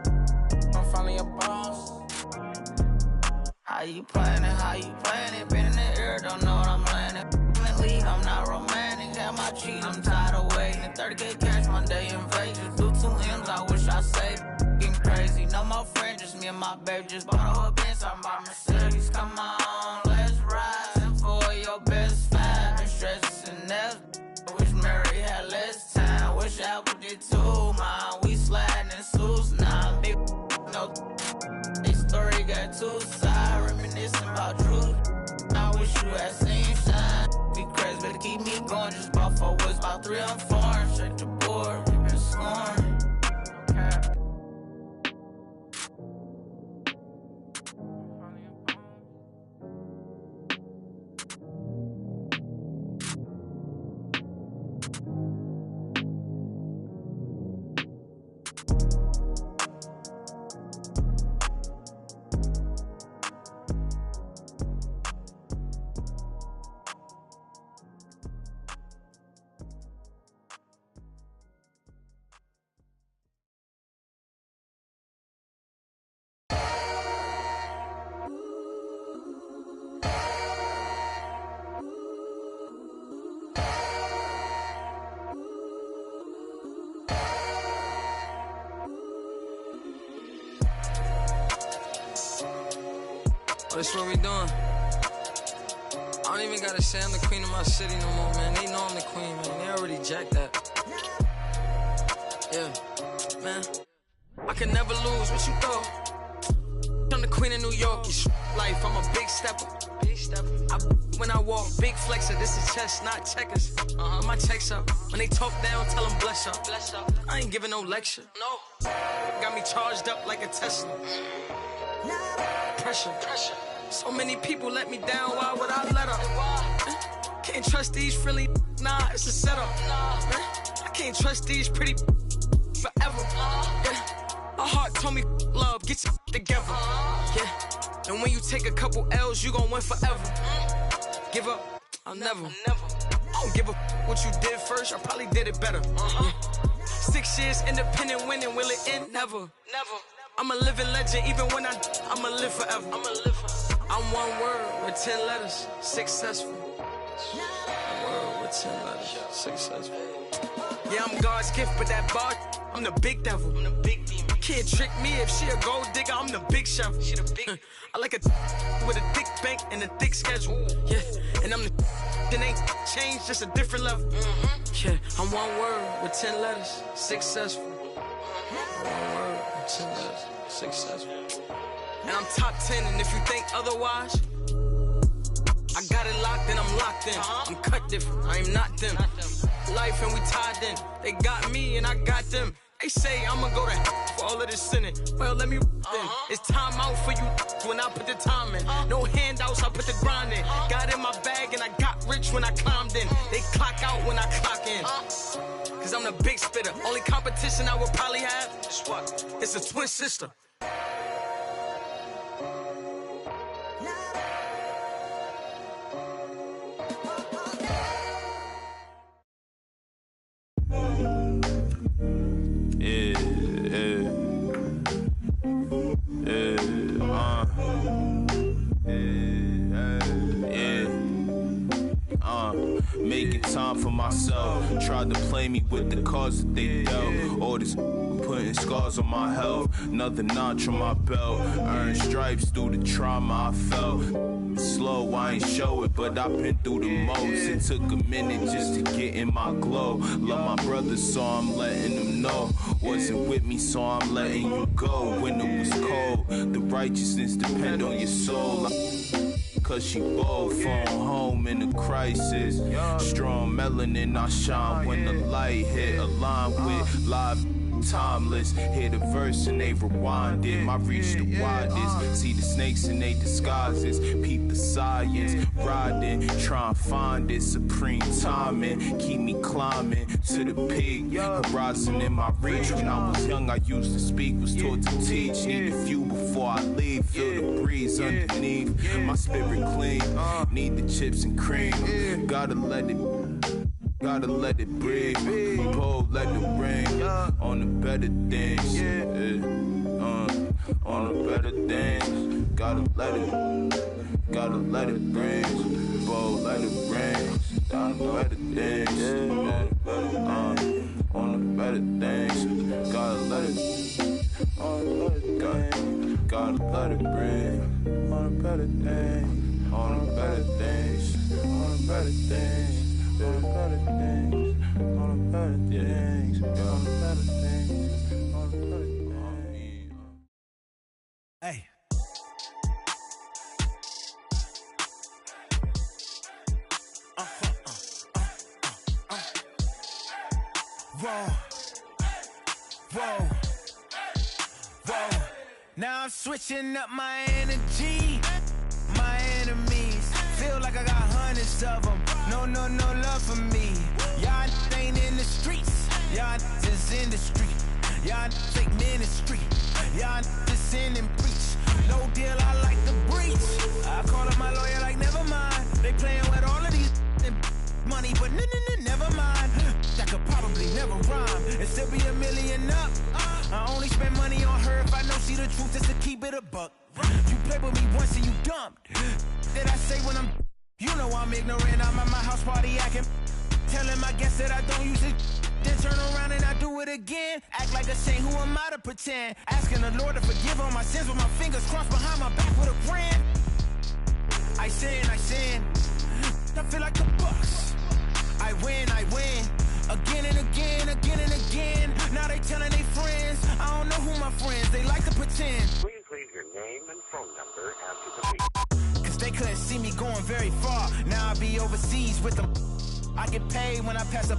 I'm finally a boss. How you playing it, been in the air, don't know what I'm landing. I'm not romantic, have my cheese, I'm tired of waiting. 30K cash Monday in Vegas, do 2 M's, I wish I saved. Getting crazy, no more friends, just me and my baby. Just bought a whole Benz, I'm my Mercedes. Come on, let's ride. And for your best fan, been stressing that. Wish Mary had less time, wish Apple did too. Mine, we sliding in suits, nah, big no. This story got 2 sides, reminiscing about truth. I wish you had seen shine. Be crazy, better keep me going. Just bought 4 woods, about 3 on 4. Check the board, we been scoring. That's what we doing. I don't even gotta say I'm the queen of my city no more, man. They know I'm the queen, man. They already jacked that. Yeah, man. I can never lose, what you thought? I'm the queen of New York, it's life, I'm a big stepper. When I walk, big flexer, this is chess, not checkers. My checks up, when they talk down, tell them bless up. I ain't giving no lecture, no. Got me charged up like a Tesla. Pressure. So many people let me down, why would I let up? Can't trust these friendly, nah, it's a setup. I can't trust these pretty forever. My heart told me love, get your together. Yeah, and when you take a couple L's, you gon' win forever. Give up, I'll never. I don't give a what you did first, I probably did it better. 6 years independent winning, will it end? Never. I'm a living legend, even when I'ma live forever. I'm 1 word with 10 letters, successful. 1 word with 10 letters, successful. Yeah, I'm God's gift, but that bar, I'm the big devil. I'm the big demon. Can't trick me if she a gold digger, I'm the big shovel. She the big. I like a with a thick bank and a thick schedule. Yeah, and I'm the that ain't changed, just a different level. Yeah, I'm 1 word with 10 letters, successful. 1 word with 10 letters, successful. And I'm top 10, and if you think otherwise, I got it locked and I'm locked in. I'm cut different, I am not them. Life and we tied in. They got me and I got them. They say I'ma go to for all of this sinning. Well, let me then. It's time out for you when I put the time in. No handouts, I put the grind in. Got in my bag and I got rich when I climbed in. They clock out when I clock in. Cause I'm the big spitter. Only competition I would probably have is what? It's a twin sister. time for myself. Tried to play me with the cards that they dealt. All this putting scars on my health. Another notch on my belt. Earned stripes through the trauma I felt. Slow, I ain't show it, but I've been through the most. It took a minute just to get in my glow. Love my brothers, so I'm letting them know. Wasn't with me, so I'm letting you go. When it was cold, the righteousness depend on your soul. Cause she bold, phone home in a crisis. Strong melanin, I shine when the light hit. Aligned with live timeless. Hear the verse and they rewind it. My reach the widest. See the snakes in they disguises. Peep the science. Riding, try and find it. Supreme timing. Keep me climbing to the peak. Horizon in my reach. When I was young, I used to speak. Was taught to teach. Need a few before I leave. Feel the breeze underneath. My spirit clean. Need the chips and cream. Gotta let it breathe. Pull, let it rain. On the better things. On the better things. Gotta let it rain. Pull, let it rain. On the better things. On the better things. Gotta let it. Gotta let it breathe. On the better things. On the better things. On the better things. On the better things, on the better things, on the better things, on the better things. Hey. Whoa. Now I'm switching up my energy. My enemies feel like I got hundreds of them. No love for me. Y'all ain't in the streets. Y'all just in the street. Y'all take ministry. Y'all just sin and preach. No deal, I like the breach. I call up my lawyer like, never mind. They playing with all of these money, but never mind. That could probably never rhyme and still be $1 million up. I only spend money on her if I know she the truth, just to keep it a buck. You play with me once and you dumped. Did I say when I'm... You know I'm ignorant, I'm at my house party acting. Telling my guests that I don't use it. Then turn around and I do it again. Act like a saint, who am I to pretend? Asking the Lord to forgive all my sins with my fingers crossed behind my back with a grin. I sin. I feel like the Bucks. I win. Again and again. Now they telling their friends. I don't know who my friends, they like to pretend. Please leave your name and phone number after the beep. They couldn't see me going very far. Now I be overseas with them. I get paid when I pass up,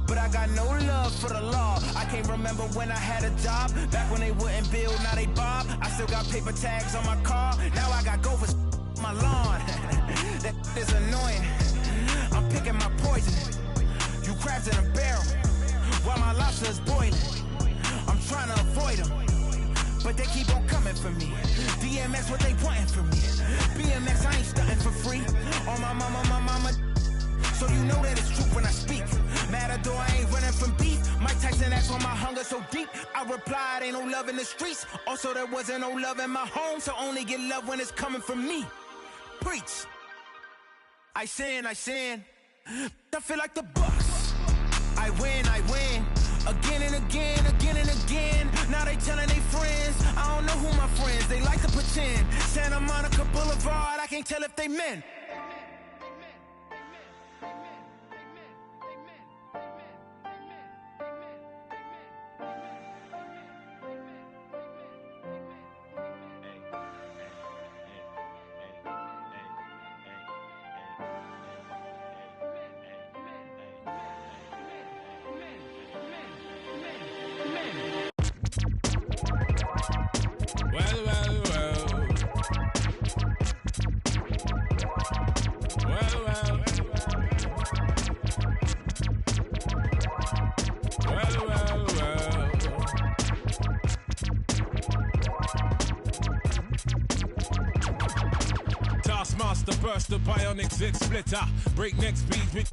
but I got no love for the law. I can't remember when I had a job. Back when they wouldn't build, now they bob. I still got paper tags on my car. Now I got gophers my lawn. That is annoying. I'm picking my poison. You crabs in a barrel while my lobster is boiling. I'm trying to avoid them, but they keep on coming for me. DMX, what they wanting from me. BMX, I ain't stunting for free. On my mama. So you know that it's truth when I speak. Matador, I ain't running from beef. Mike Tyson, that's why my hunger so deep. I replied, ain't no love in the streets. Also, there wasn't no love in my home. So only get love when it's coming from me. Preach. I sin. I feel like the Bucks. I win. Again and again. Now they telling their friends. I don't know who my friends, they like to pretend. Santa Monica Boulevard, I can't tell if they men. Burst the bionic zit splitter, breakneck speed with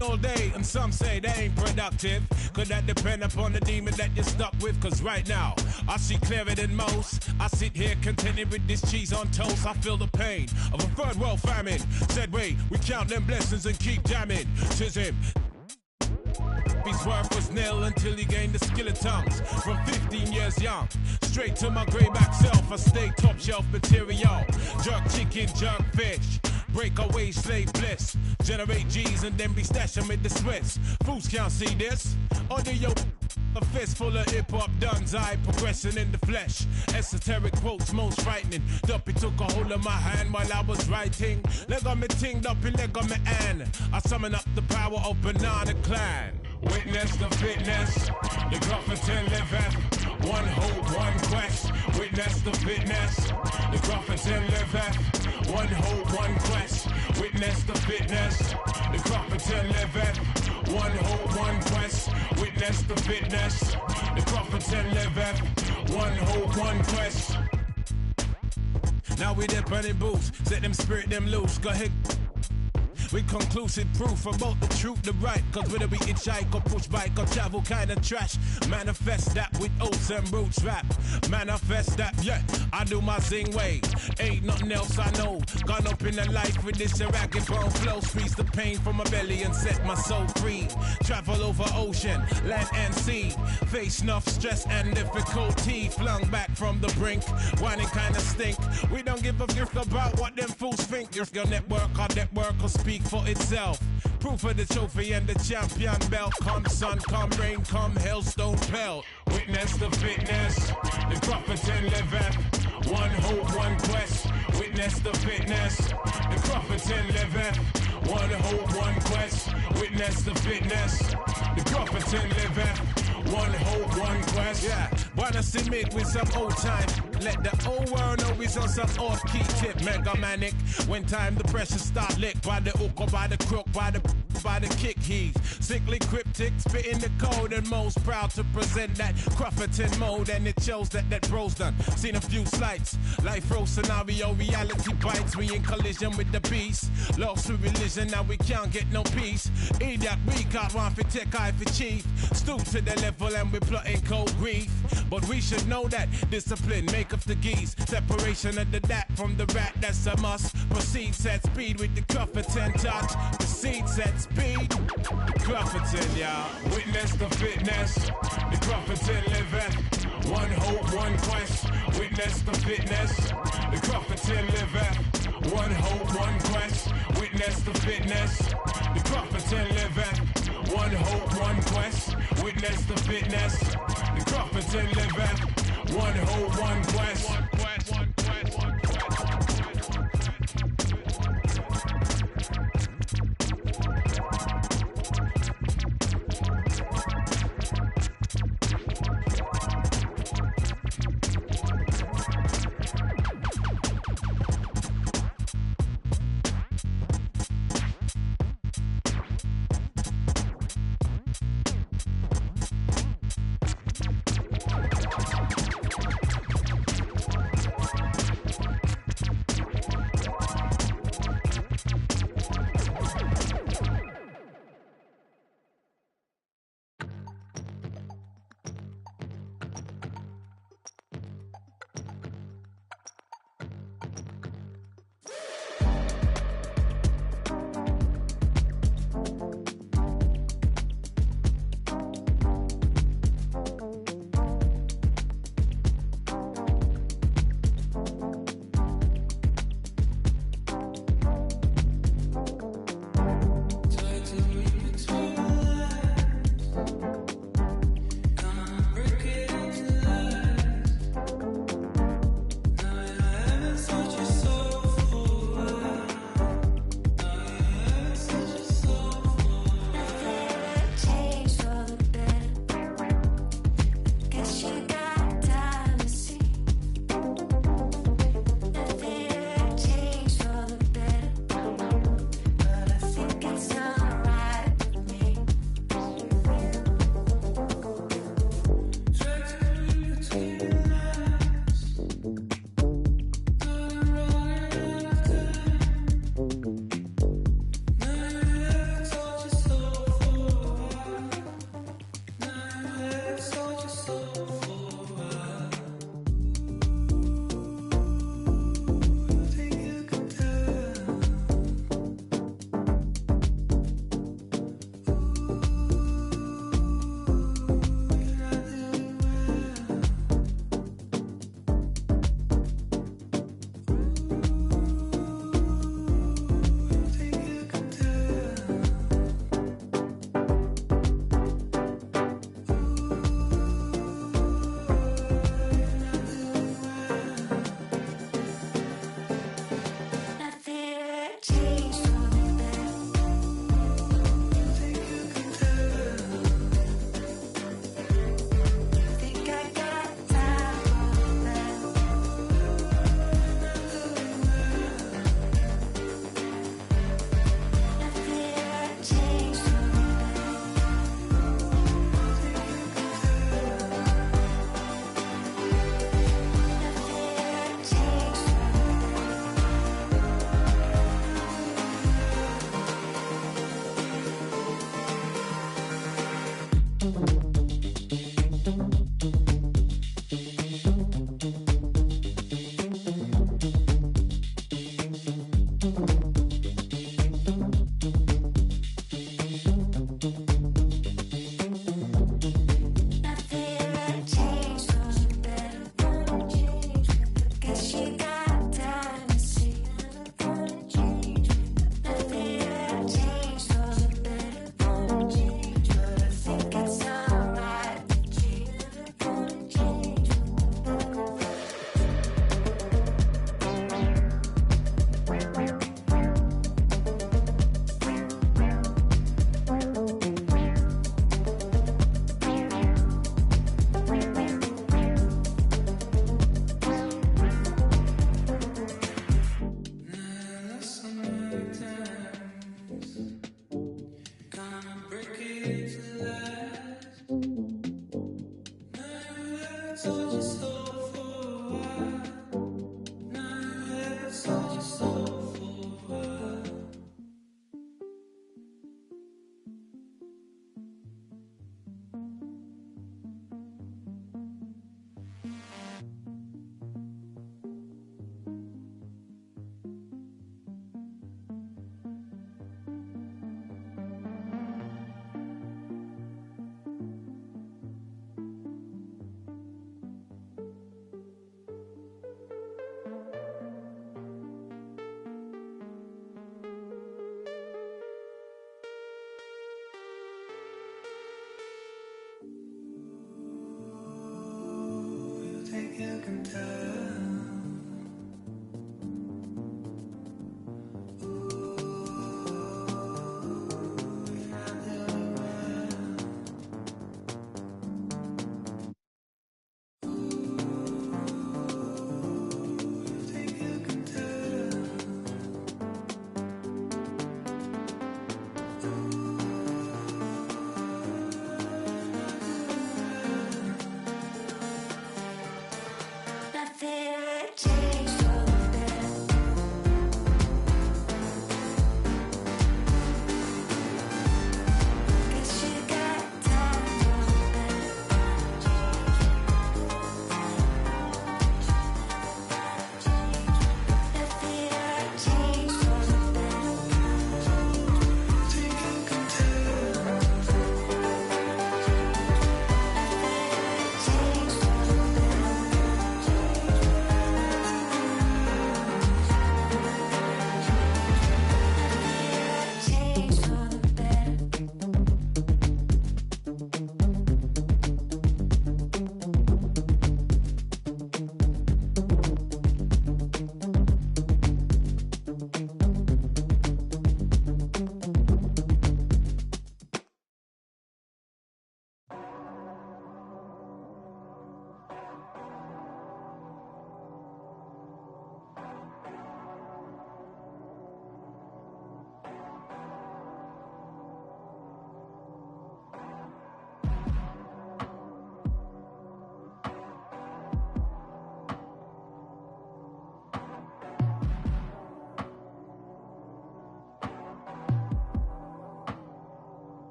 all day, and some say they ain't productive. Could that depend upon the demon that you're stuck with? Cause right now, I see clearer than most. I sit here contented with this cheese on toast. I feel the pain of a third world famine. Said wait, we count them blessings and keep jamming. Tis him. His worth was nil until he gained the skill of tongues. From 15 years young, straight to my greyback self, I stay top shelf material. Jerk chicken, jerk fish, breakaway slave bliss. Generate G's and then be stashing with the Swiss. Fools can't see this. Under your a fist full of hip-hop duns, I progressing in the flesh. Esoteric quotes most frightening. Duppy took a hold of my hand while I was writing. Leg on me ting, Duppy leg on me and I summon up the power of Banana Clan. Witness the fitness, the Grufferton liveth. One hope, one quest. Witness the fitness, the Grufferton liveth. One hope, one quest. Witness the fitness, the Grufferton liveth. One hope, one quest. Witness the fitness, the Grufferton liveth. One hope, one quest. Now we there burning boots, set them spirit them loose. Go ahead. With conclusive proof about the truth, the right. Cause whether we hitchhike or push bike or travel kind of trash, manifest that with oats and roots rap. Manifest that, yeah, I do my zing way. Ain't nothing else I know. Gone up in the life with this ragged bone flow. Squeeze the pain from my belly and set my soul free. Travel over ocean, land and sea. Face enough stress and difficulty. Flung back from the brink, whining kind of stink. We don't give a gift about what them fools think. If your network will speak for itself. Proof of the trophy and the champion belt. Come sun, come rain, come hailstone pelt. Witness the fitness, the Grufferton liveth. One hope, one quest. Witness the fitness, the Grufferton liveth. One hope, one quest. Witness the fitness, the Grufferton liveth. One hope, one quest. Yeah, wanna submit with some old time. Let the old world know we's on some off-key tip. Mega manic. When time the pressure start lick by the hook or by the crook, by the kick heave. Sickly cryptic, spitting the code and most proud to present that Grufferton mode. And it shows that bro's done. Seen a few slights. Life row scenario, reality bites. We in collision with the beast. Lost to religion, now we can't get no peace. Idiot, we got one for tech, eye for chief. Stoop to the level and we're plotting cold grief. But we should know that discipline make up the geese. Separation of the dat from the rat, that's a must. Proceed, set speed with the Grufferton touch. Proceed, set speed. The Grufferton, y'all. Witness the fitness. The Grufferton liveth. One hope, one quest. Witness the fitness. The Grufferton liveth. One hope, one quest. Witness the fitness. The Grufferton liveth. One hope, one quest. Witness the fitness. The Grufferton liveth. One hope, one quest. One quest, one quest, one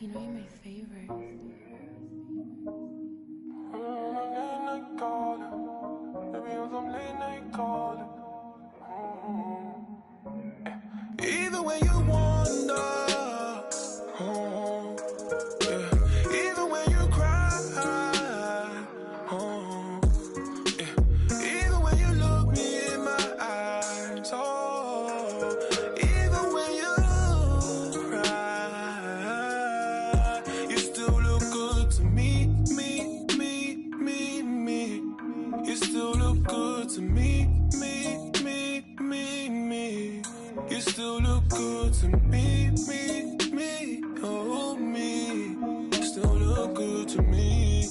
You know you're my favorite. Late night calling. Baby, I'm late night calling. Even when you wonder, yeah. Even when you cry, yeah. Even when you look me in my eyes, even when you cry, you still look good to me. You still look good to me. You still look good to me, oh me. Still look good to me.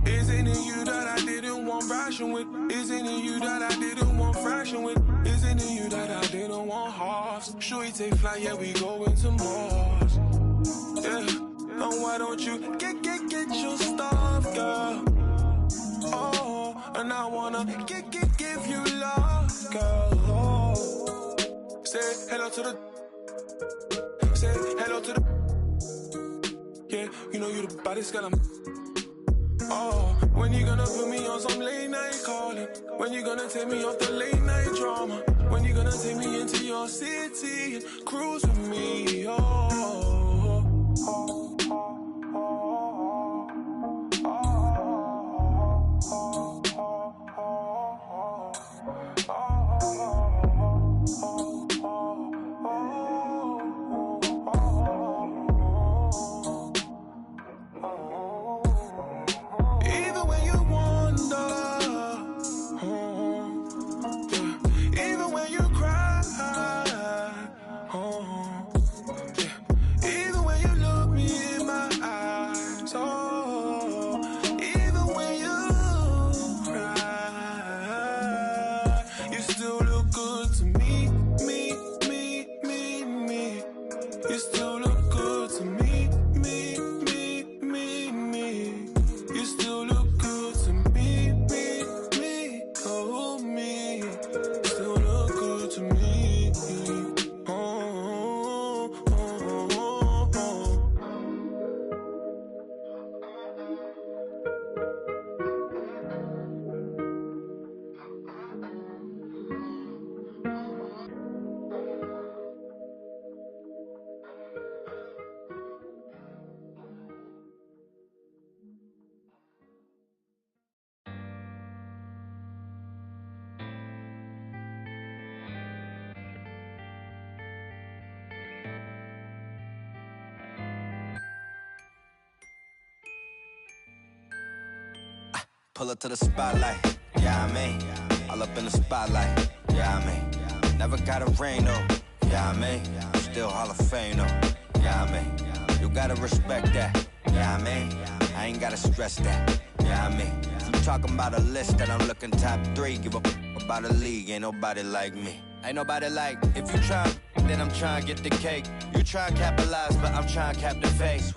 Isn't it you that I didn't want fraction with? Isn't it you that I didn't want fraction with? Isn't it you that I didn't want halves? Should we take flight? Yeah, we go into Mars. Yeah, and why don't you get your stuff, girl? Oh, and I wanna give you love, girl. Oh. Say hello to the. Say hello to the. Yeah, you know you the baddest girl. Oh, when you gonna put me on some late night calling? When you gonna take me off the late night drama? When you gonna take me into your city and cruise with me? Oh. Pull up to the spotlight, yeah, I mean. All up in the spotlight, yeah, I mean. Never got a ring, though, yeah, I mean. Still Hall of Fame, though, yeah, I mean. You gotta respect that, yeah, I mean. I ain't gotta stress that, yeah, I mean. I'm talking about a list that I'm looking top 3. Give a about a league, ain't nobody like me. Ain't nobody like, if you try, then I'm trying to get the cake. You try and capitalize, but I'm trying to cap the face.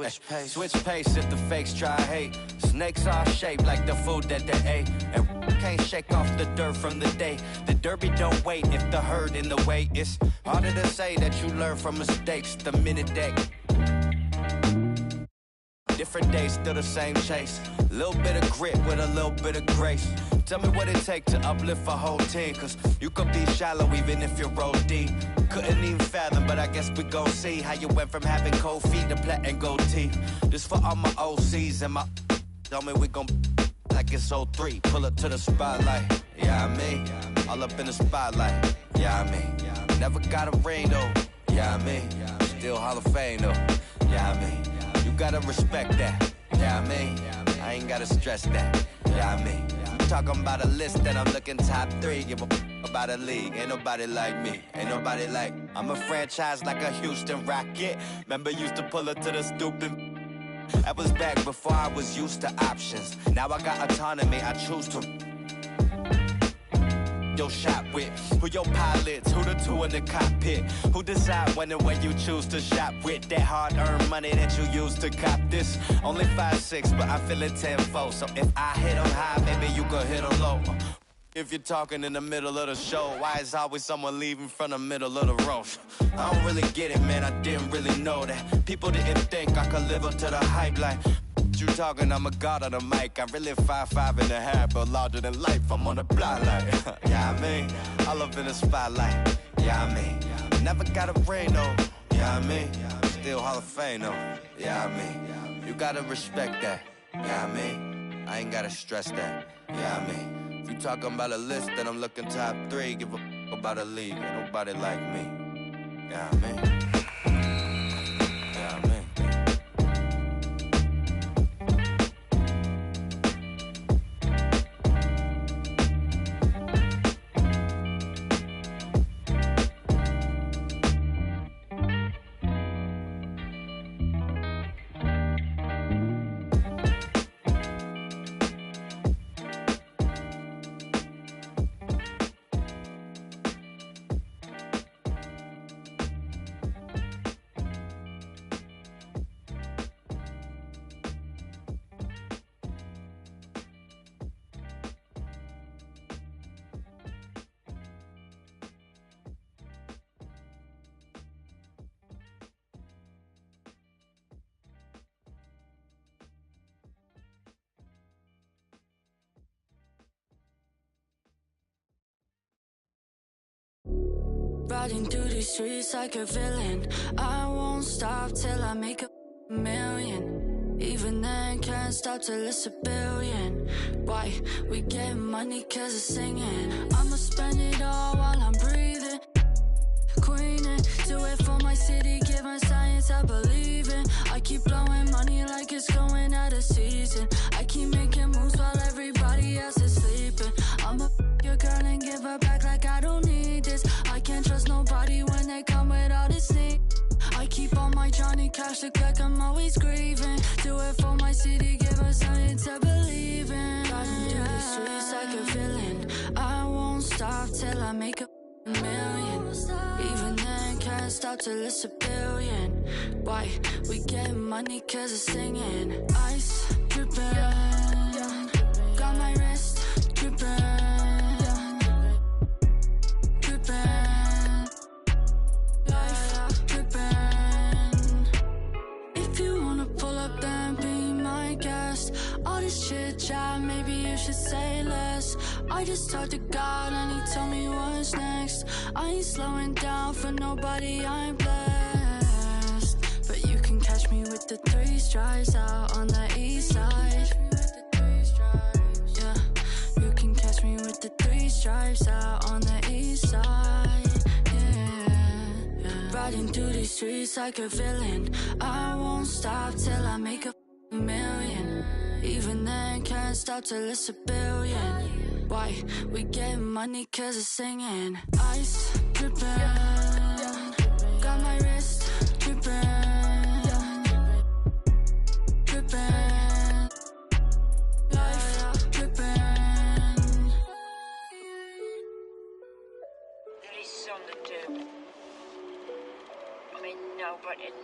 Switch pace if the fakes try hate. Snakes are shaped like the food that they ate. And can't shake off the dirt from the day. The derby don't wait if the herd in the way. It's harder to say that you learn from mistakes the minute they. Different days, still the same chase. Little bit of grit with a little bit of grace. Tell me what it takes to uplift a whole team. Cause you could be shallow even if you roll deep. Couldn't even fathom, but I guess we gon' see how you went from having cold feet to platinum gold teeth. This for all my OCs and my. Tell me we gon' like it's 03. Pull up to the spotlight, yeah, I mean. All up in the spotlight, yeah, I mean. Never got a ring though, yeah, I mean. Still Hall of Fame though, yeah, I mean. You gotta respect that, yeah, I mean. I ain't gotta stress that, yeah, I mean. I'm talking about a list that I'm looking top 3. Give a about a league, ain't nobody like me. Ain't nobody like. I'm a franchise like a Houston Rocket. Remember used to pull her to the stupid. That was back before I was used to options. Now I got autonomy, I choose to. Your shot with, who your pilots, who the two in the cockpit, who decide when and where you choose to shop with that hard-earned money that you use to cop this. Only 5'6", but I'm feeling 10-4, so if I hit them high, maybe you could hit them low. if you're talking in the middle of the show. Why is always someone leaving from the middle of the road? I don't really get it, man, I didn't really know that. People didn't think I could live up to the hype like you talking, I'm a god on the mic. I'm really 5'5.5", but larger than life. I'm on the block like, yeah, I mean, I love in the spotlight, yeah, I mean, never got a ring, though, yeah, I mean, still Hall of Fame, though, yeah, I mean, you gotta respect that, yeah, I mean, I ain't gotta stress that, yeah, I mean, if you talking about a list, then I'm looking top 3, give a f about a league, ain't nobody like me, yeah, I mean. Riding through these streets like a villain. I won't stop till I make a million. Even then, can't stop till it's a billion. Why? We get money cause it's singing. I'ma spend it all while I'm breathing. Queening, do it for my city, giving science I believe in. I keep blowing money like it's going out of season. I keep making moves while everybody else is sleeping. I'ma your girl and give her back like I don't need this. I can't trust nobody when they come with all this sneak. I keep all my Johnny Cash, look like I'm always grieving. Do it for my city, give her something to believe in. Riding through the streets like a villain. I won't stop till I make a million. Even then, can't stop till it's a billion. Why? We get money cause it's singing. Ice dripping, got my wrist dripping. All this chit chat, maybe you should say less. I just talked to God and he told me what's next. I ain't slowing down for nobody, I'm blessed. But you can catch me with the 3 stripes out on the east side. Yeah, you can catch me with the 3 stripes out on the east side. Yeah. Riding through these streets like a villain. I won't stop till I make a million. Even then, can't stop till it's a billion. Why? We get money cause it's singing. Ice dripping, got my wrist dripping, dripping, life dripping. There is something to. I mean, nobody's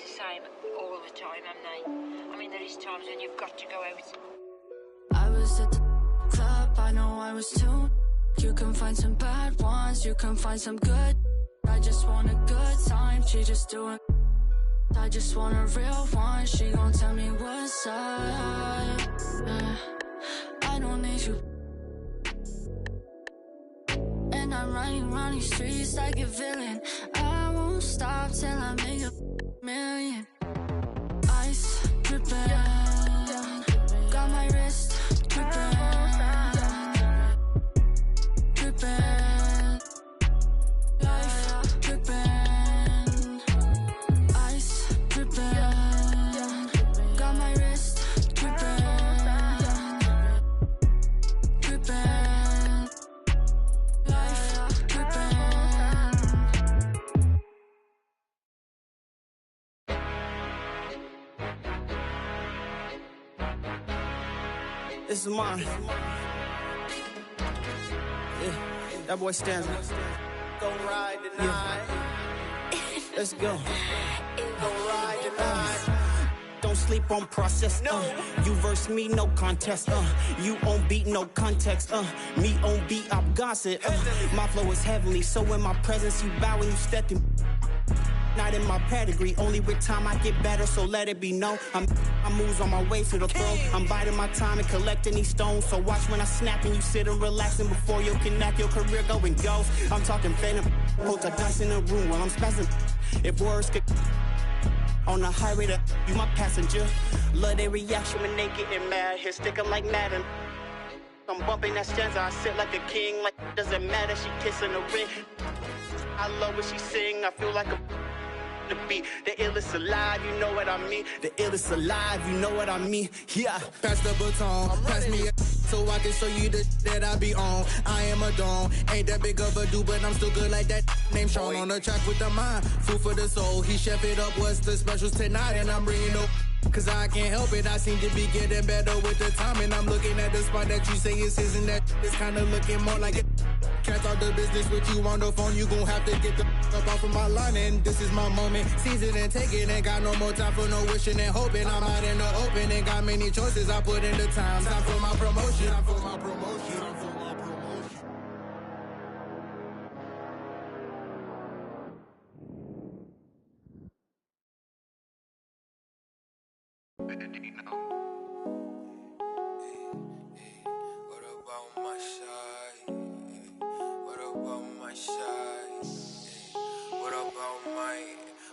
the same all the time, am they? I mean, there is times when you've got to go out. I was at the club, I know I was too. You can find some bad ones, you can find some good. I just want a good time, she just doing. I just want a real one, she gon' tell me what's up. I don't need you. And I'm riding around these streets like a villain. I won't stop till I make a million. Ice dripping, got my wrist dripping, dripping, life dripping. Ice dripping, got my wrist dripping, dripping, life dripping. This is mine. Yeah, that boy stands. Go ride tonight. Yeah. Let's go. Go ride tonight. Don't sleep on process. You verse me, no contest. You on beat, no context. Me on beat, I'm gossip. My flow is heavenly, so in my presence you bow when you step in. Not in my pedigree, only with time I get better, so let it be known. I moves on my way to the throne. I'm biding my time and collecting these stones. So watch when I snap and you sit and relaxing before you connect your career going ghost. I'm talking phantom, hold the dice in the room while I'm spazzing. If words could on the highway to you my passenger. Love their reaction when they getting mad. Here sticking like Madden. I'm bumping that stanza, I sit like a king. Like doesn't matter, she kissing the ring. I love what she sing, I feel like a the beat. The illest alive, you know what I mean. The illest alive, you know what I mean. Yeah. Pass the baton, pass me a so I can show you the that I be on. I am a don, ain't that big of a dude, but I'm still good like that. Name Sean on the track with the mind, food for the soul. He chef it up, what's the specials tonight? And I'm bringing up, cause I can't help it. I seem to be getting better with the time. And I'm looking at the spot that you say is his, and that is kinda looking more like it. Can't talk the business with you on the phone. You gon' have to get the up off of my line. And this is my moment. Seize it and take it. Ain't got no more time for no wishing and hoping. I'm out in the open. Ain't got many choices. I put in the time. Time for my promotion. Time for my promotion. Time for my promotion. What about my side? What about my side? What about my...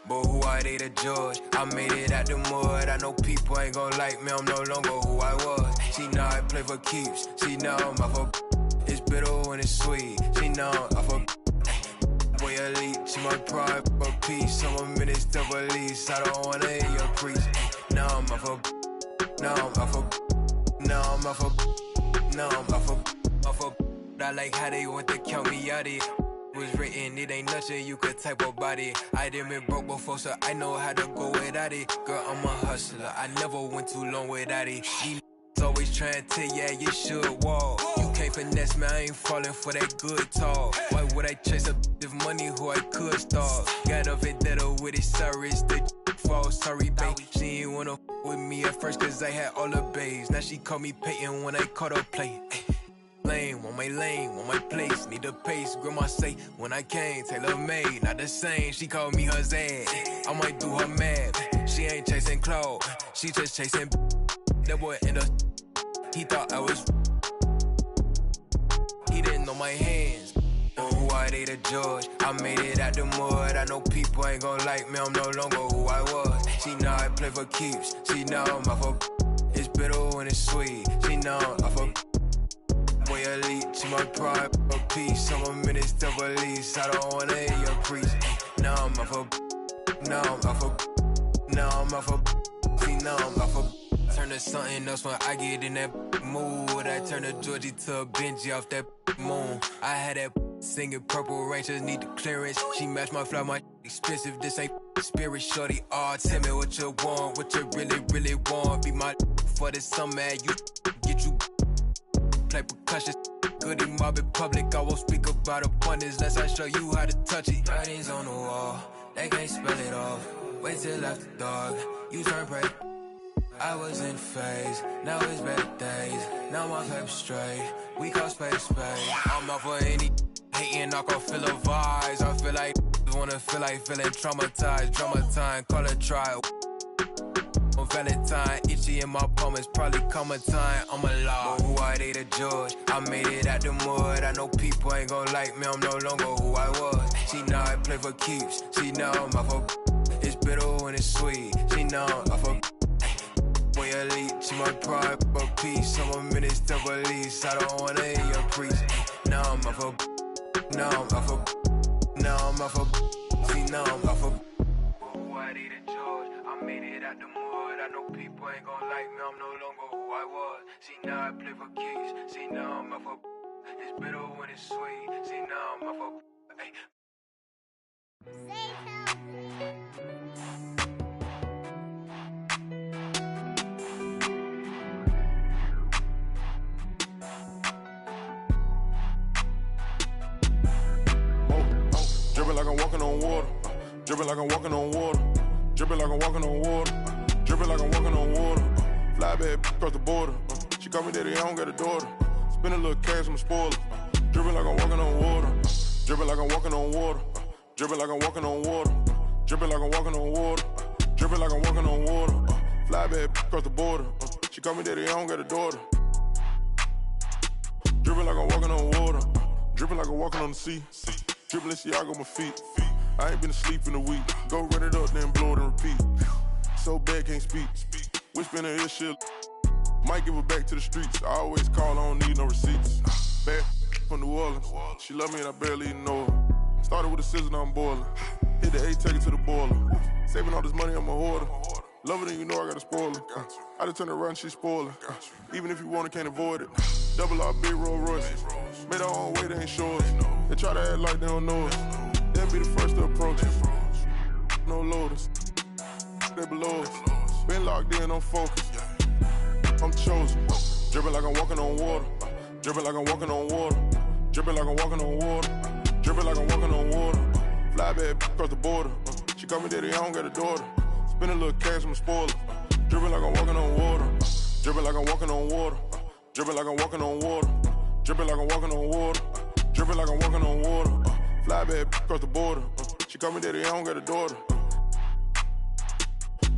But who are they to judge? I made it out the mud. I know people ain't gon' like me. I'm no longer who I was. She know I play for keeps. She know I'm off of... It's bitter when it's sweet. She know I'm off of... Boy elite. She my pride, my peace. I'm a minister of lease. I don't wanna hear your priest. Now I'm off of... Now I'm off of... Now I'm off of... Now I'm off of... I like how they want to count me out it. Was written, it ain't nothing you could type about it. I done been broke before, so I know how to go without it. Girl, I'm a hustler, I never went too long without it. These always trying to tell ya you should walk. You can't finesse me, I ain't falling for that good talk. Why would I chase up if money who I could start? Got a vendetta with it, sorry, it's the fall. Sorry, babe, she ain't wanna with me at first cause I had all the babes. Now she call me Peyton when I caught her play. Lane, want my place, need a pace. Grandma say, when I came, tailor made, not the same. She called me her Zad, I might do her mad. She ain't chasing clout, she just chasing. That boy in the, he thought I was. He didn't know my hands. But who are they to judge? I made it out the mud. I know people ain't gon' like me, I'm no longer who I was. She know I play for keeps, she know I'm off of. It's bitter when it's sweet, she know I'm off of. Boy elite, she my pride, my peace. I'm a minister of lease. I don't wanna hear your priest. Now I'm off of, now I'm off of, now I'm off of. See, now I'm off of. Turn to something else when I get in that mood. I turn a Georgie to a Benji off that moon. I had that singing Purple Rain, just need the clearance. She matched my fly, my expensive. This ain't spirit, shorty. Oh, tell me what you want, what you really, really want. Be my for the summer, you get you. Play percussion, goody mob in public. I won't speak about abundance unless I show you how to touch it. Writings on the wall, they can't spell it off. Wait till after dark, you turn prey. I was in phase, now it's better days. Now my paper straight, we call space. I'm out for any hating, I can feel the vibes. I feel like wanna feel like feeling traumatized. Drama time, call it trial. On Valentine, itchy in my palm, it's probably coming time. I'm alive. But who are they to judge? I made it out the mud. I know people ain't gon' like me, I'm no longer who I was. She know I play for keeps, she know I'm off of. It's bitter when it's sweet, she know I'm off of. Boy elite, she my pride, my peace. I'm a minister of lease. I don't wanna hear your priest. Now I'm off of, now I'm off of, now I'm off of. See, now I'm off of. Who are they to judge? I made it out the mud. I know people ain't gon' like me, I'm no longer who I was. See, now I play for keys. See, now I'm off of. It's bitter when it's sweet. See, now I'm off of. Hey. Dripping like I'm walking on water. Dripping like I'm walking on water. Dripping like I'm walking on water. Dripping like I'm walking on water. Fly bad across the border. She call me daddy, I don't got a daughter. Spend a little cash, I'm a spoiler. Dripping like I'm walking on water. Dripping like I'm walking on water. Dripping like I'm walking on water. Dripping like I'm walking on water. Dripping like I'm walking on water. Fly bad across the border. She call me daddy, I don't got a daughter. Dripping like I'm walking on water. Dripping like I'm walking on the sea. Dripping Balenciaga on my feet. I ain't been asleep in a week. Go run it up, then blow it and repeat. So bad, can't speak. Whisper in her ear shit. Might give her back to the streets. I always call, I don't need no receipts. Bad from New Orleans. She love me and I barely even know her. Started with a scissor, now I'm boiling. Hit the A, take it to the boiler. Saving all this money, I'm a hoarder. Love it and you know I got a spoiler. I just turn around, she spoiler. Even if you want it, can't avoid it. Double R, big Rolls Royce. Made our own way, they ain't sure. They try to act like they don't know us. They'll be the first to approach us. No loaders. They below us. Been locked in, I'm focused. I'm chosen. Dripping like I'm walking on water. Dripping like I'm walking on water. Dripping like I'm walking on water. Dripping like I'm walking on water. Fly bad across the border. She call me daddy, I don't got a daughter. Spend a little cash, I'm a spoiler. Dripping like I'm walking on water. Dripping like I'm walking on water. Dripping like I'm walking on water. Dripping like I'm walking on water. Dripping like I'm walking on water. Fly bad across the border. She call me daddy, I don't got a daughter.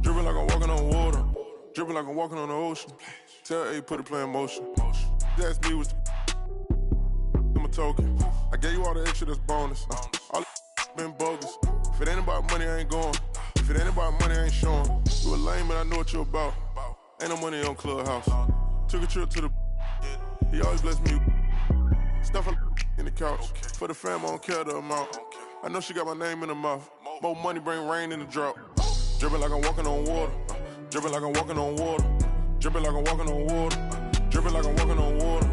Dripping like I'm walking on water. Dripping like I'm walking on the ocean. Tell A, put a play in motion. She asked me what's the my token. I gave you all the extra, that's bonus. All been bogus. If it ain't about money, I ain't going. If it ain't about money, I ain't showing. You a lame, but I know what you're about. Ain't no money on Clubhouse. Took a trip to the. He always bless me. Stuff in the couch. For the fam, I don't care the amount. I know she got my name in her mouth. More money bring rain in the drought. Dripping like I'm walking on water. Dripping like I'm walking on water. Dripping like I'm walking on water. Dripping like I'm walking on water.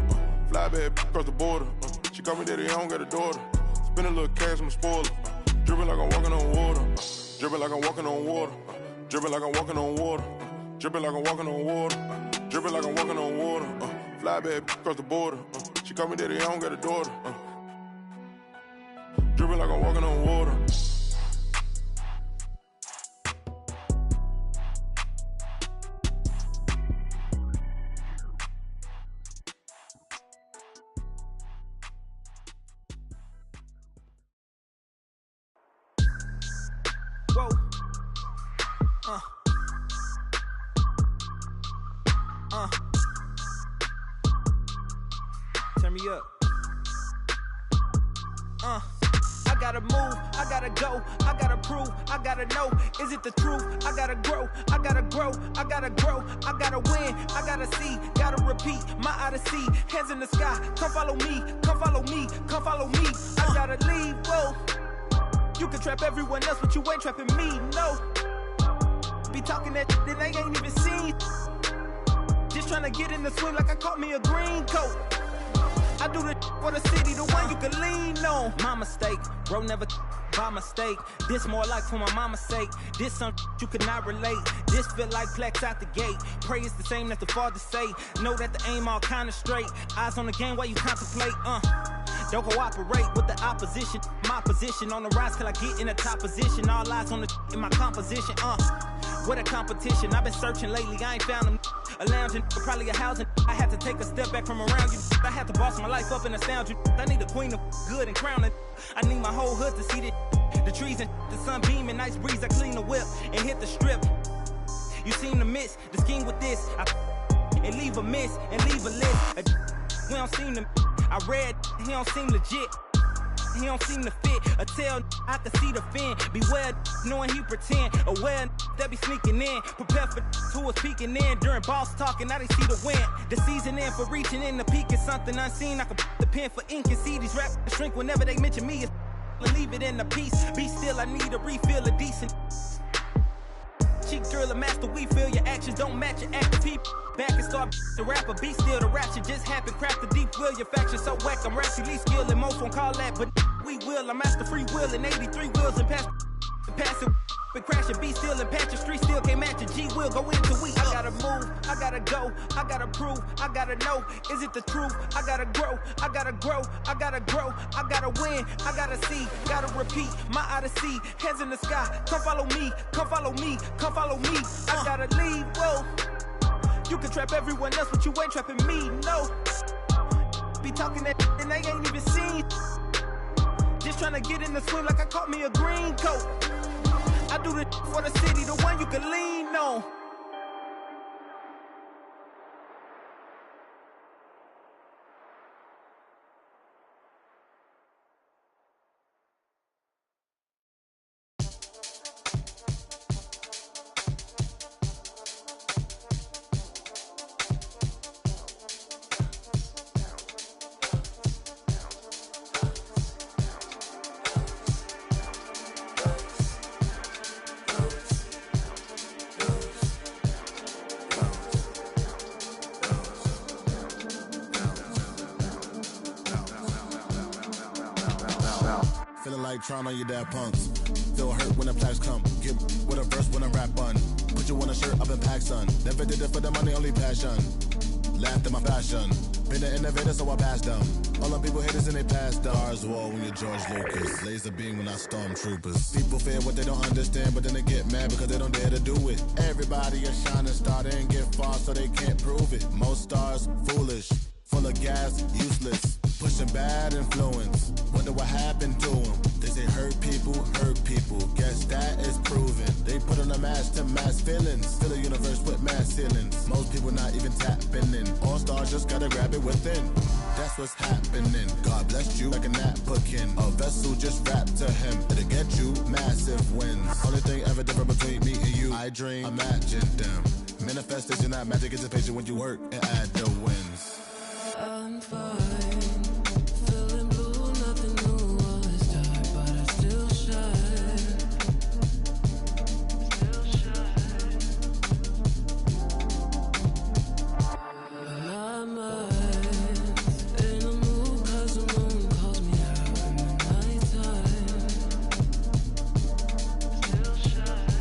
Fly bad across the border. She call me daddy, I don't got a daughter. Spend a little cash, I'm a spoiler. Dripping like I'm walking on water. Dripping like I'm walking on water. Dripping like I'm walking on water. Dripping like I'm walking on water. Dripping like I'm walking on water. Fly bad across the border. She call me daddy, I don't got a daughter. Dripping like I'm walking on water. Whoa. Turn me up. I gotta move, I gotta go, I gotta prove, I gotta know, is it the truth? I gotta grow, I gotta grow, I gotta grow, I gotta win, I gotta see, gotta repeat, my odyssey, hands in the sky, come follow me, come follow me, come follow me, I gotta leave, whoa. You can trap everyone else, but you ain't trapping me, no. Be talking that that they ain't even seen. Just trying to get in the swing like I caught me a green coat. I do the for the city, the one you can lean on. My mistake, bro, never by mistake. This more like for my mama's sake. This something you could not relate. This feel like flex out the gate. Pray it's the same that the father say. Know that the aim all kinda straight. Eyes on the game while you contemplate, Don't cooperate with the opposition. My position on the rise till I get in the top position. All eyes on the in my composition, What a competition. I've been searching lately, I ain't found them. A lounging, probably a housing. I had to take a step back from around you. I had to boss my life up and astound you. I need a queen of good and crown it. I need my whole hood to see the trees and the sun beaming, nice breeze. I clean the whip and hit the strip. You seem to miss the scheme with this. And leave a miss and leave a list. We don't seem to. I read, he don't seem legit. He don't seem to fit. A tail, I can see the fin. Beware, knowing he pretend. Aware, that be sneaking in. Prepare for who was peeking in. During boss talking, now they see the win. The season in for reaching in the peak is something unseen. I can put the pen for ink and see these rap shrink whenever they mention me. Leave it in the piece. Be still, I need a refill of decent. Cheek girl, a master, we feel your actions don't match your active people. Back and start the rapper, be still the rap shit just happen. Craft the deep will, your faction so whack. I'm rationally skilled and most won't call that, but we will. I master free will and 83 wheels and pass it. Been crashing, be still and patch the street, still can't match a G. Will go into week. I gotta move, I gotta go, I gotta prove, I gotta know. Is it the truth? I gotta grow, I gotta grow, I gotta grow, I gotta win, I gotta see, gotta repeat my odyssey. Hands in the sky, come follow me, come follow me, come follow me. I gotta leave, whoa. You can trap everyone else, but you ain't trapping me, no. Be talking that and they ain't even seen. Just trying to get in the swing like I caught me a green coat. I do this for the city, the one you can lean on. Trying on your dad punks. Feel hurt when the plaques come. Get with a verse when I rap on. Put you on a shirt up in pack, son. Never did it for the money, only passion. Laughed at my fashion. Been an innovator, so I passed them. All the people haters and they passed them. Stars wall when you're George Lucas. Laser beam when I stormtroopers. People fear what they don't understand, but then they get mad because they don't dare to do it. Everybody a shining star, they ain't get far, so they can't prove it. Most stars, foolish. Full of gas, useless. Pushing bad influence. Wonder what happened to them. They say hurt people. Guess that is proven. They put on a mask to mask feelings. Fill a universe with mass ceilings. Most people not even tapping in. All stars just gotta grab it within. That's what's happening. God blessed you like a napkin. A vessel just wrapped to him. It'll get you massive wins. Only thing ever different between me and you. I dream, imagine them. Manifestation, not magic, anticipation when you work and add the wins. I'm fine, feeling blue, nothing new, all is dark, but I still shine. My mind in a mood, cause the moon calls me out in the nighttime. Still shine.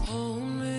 Hold me.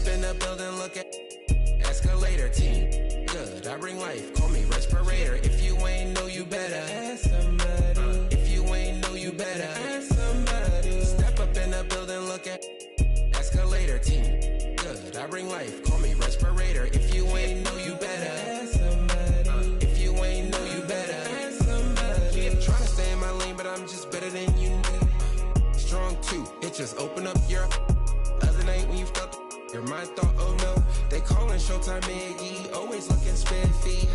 in the building, look at escalator team. Good, I bring life, call me respirator. If you ain't know, you better ask somebody. If you ain't know, you better ask somebody. Step up in the building, look at escalator team. Good, I bring life, call me respirator. If you ain't know, you better ask somebody. If you ain't know, you better ask somebody. Yeah, trying to stay in my lane, but I'm just better than you. Strong too, it just open up your other night when you felt your mind thought, oh no, they callin' Showtime Iggy, always looking spiffy.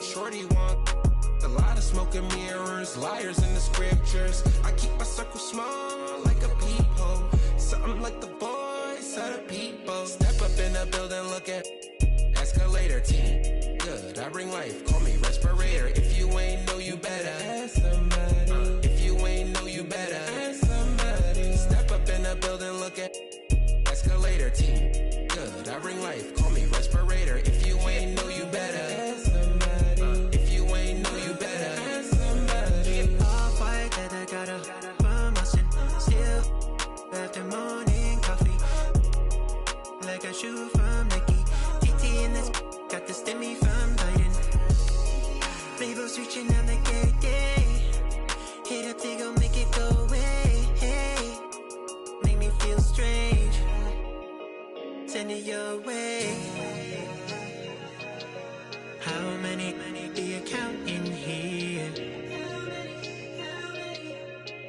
Shorty want a lot of smoke and mirrors, liars in the scriptures. I keep my circle small like a peephole, something like the voice of the people. Step up in the building, look at escalator team. Good, I bring life, call me respirator. If you ain't know, you better ask somebody. If you ain't know, you better ask somebody. Step up in the building, look at escalator team. Good, I bring life, call me respirator. If you ain't know, you better ask somebody. If you ain't know, you better ask somebody. All fight that I got a promotion. Still after morning coffee, like a shoe from Nike. TT in this got the stimmy from Biden. Labels reaching out like every day. Hit up, they gon' make it go away. Hey, make me feel strange. Send it your way. How many do you count in here?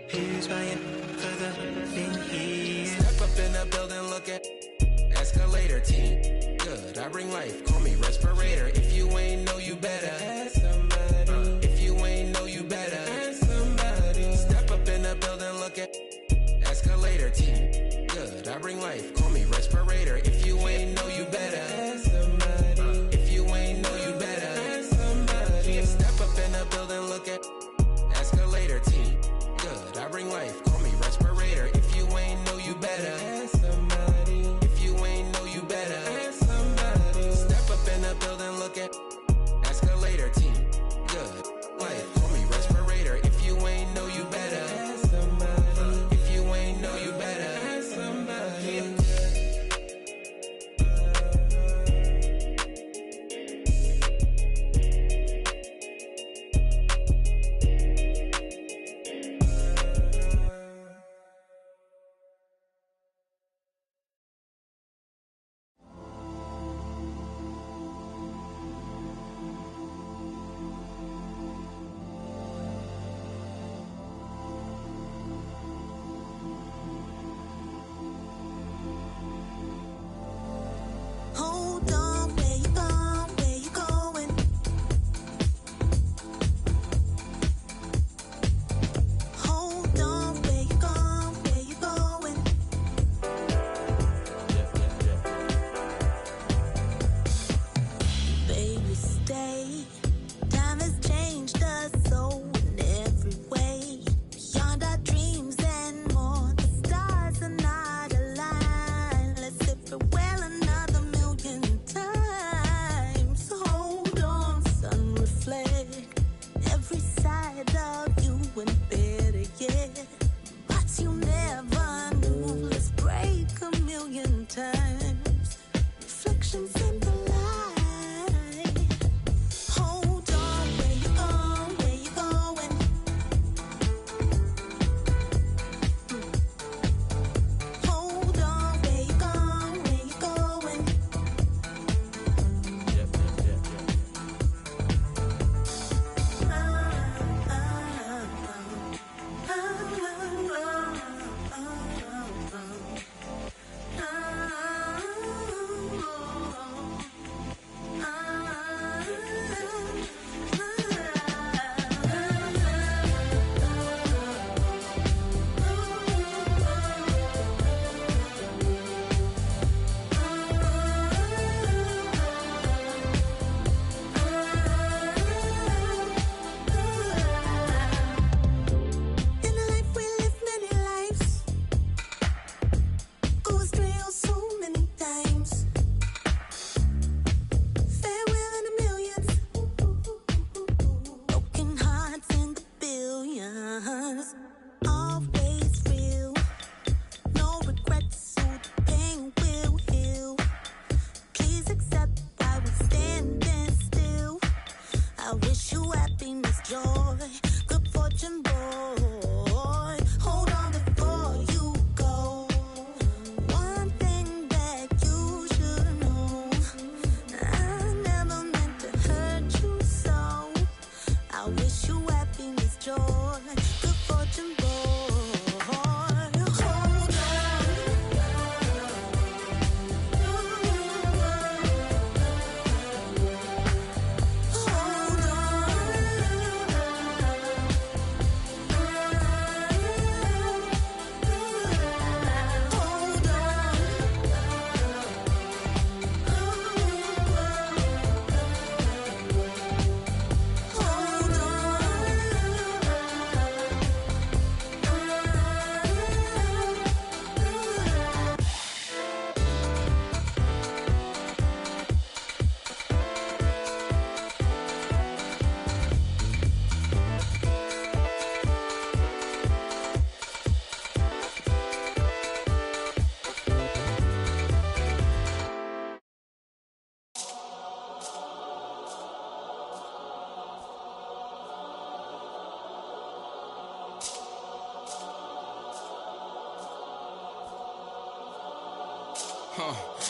Who's buying for the thing here? Step up in the building, look at escalator team. Good, I bring life, call me respirator. If you ain't know, you better ask somebody. If you ain't know, you better ask somebody. Step up in the building, look at escalator team. Good, I bring life, call me respirator. If you ain't know, you better ask somebody. If you ain't know, you better ask somebody. Step up in the building, look at escalator team. Good, I bring life, call me respirator. If you ain't know, you better ask somebody. If you ain't know, you better ask somebody. Step up in the building, look at escalator team. Good, life, call me respirator. If you ain't know, you better ask somebody. If you ain't know, you better ask somebody.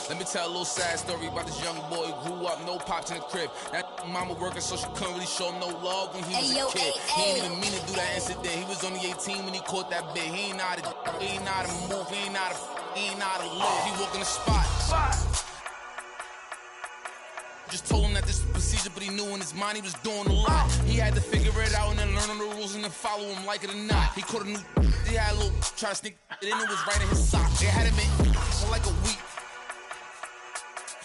Let me tell a little sad story about this young boy who grew up, no pops in the crib. That mama working, so she couldn't really show him no love when he was a kid. He ain't even mean to do that incident. He was only 18 when he caught that bit. He ain't know how to move, he ain't know how to live. He walk in the spot. Just told him that this was procedure, but he knew in his mind he was doing a lot. He had to figure it out and then learn the rules and then follow him like it or not. He caught a new, he had a little, try to sneak it in, it was right in his sock. They had him in for like a week.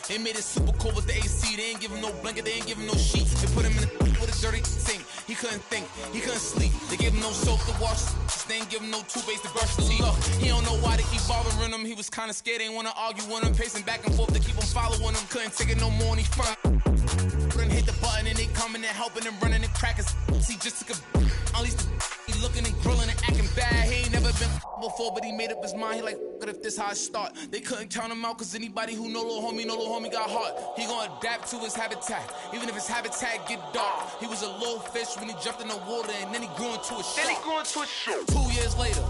They made it super cold with the AC. They ain't give him no blanket, they ain't give him no sheets. They put him in with a dirty sink. He couldn't think, he couldn't sleep. They gave him no soap to wash. They ain't give him no toothpaste to brush his teeth. Look, he don't know why they keep bothering him. He was kinda scared, they ain't wanna argue with him. Pacing back and forth to keep him following him. Couldn't take it no more and he couldn't hit the button and they coming and helping and running and cracking. He just took a at least he looking and grilling and acting bad. He ain't never been before, but he made up his mind. He like, what if this how I start? They couldn't count him out, cause anybody who know little homie got heart. He gonna adapt to his habitat, even if his habitat get dark. He was a little fish when he jumped in the water, and then he grew into a shark. 2 years later,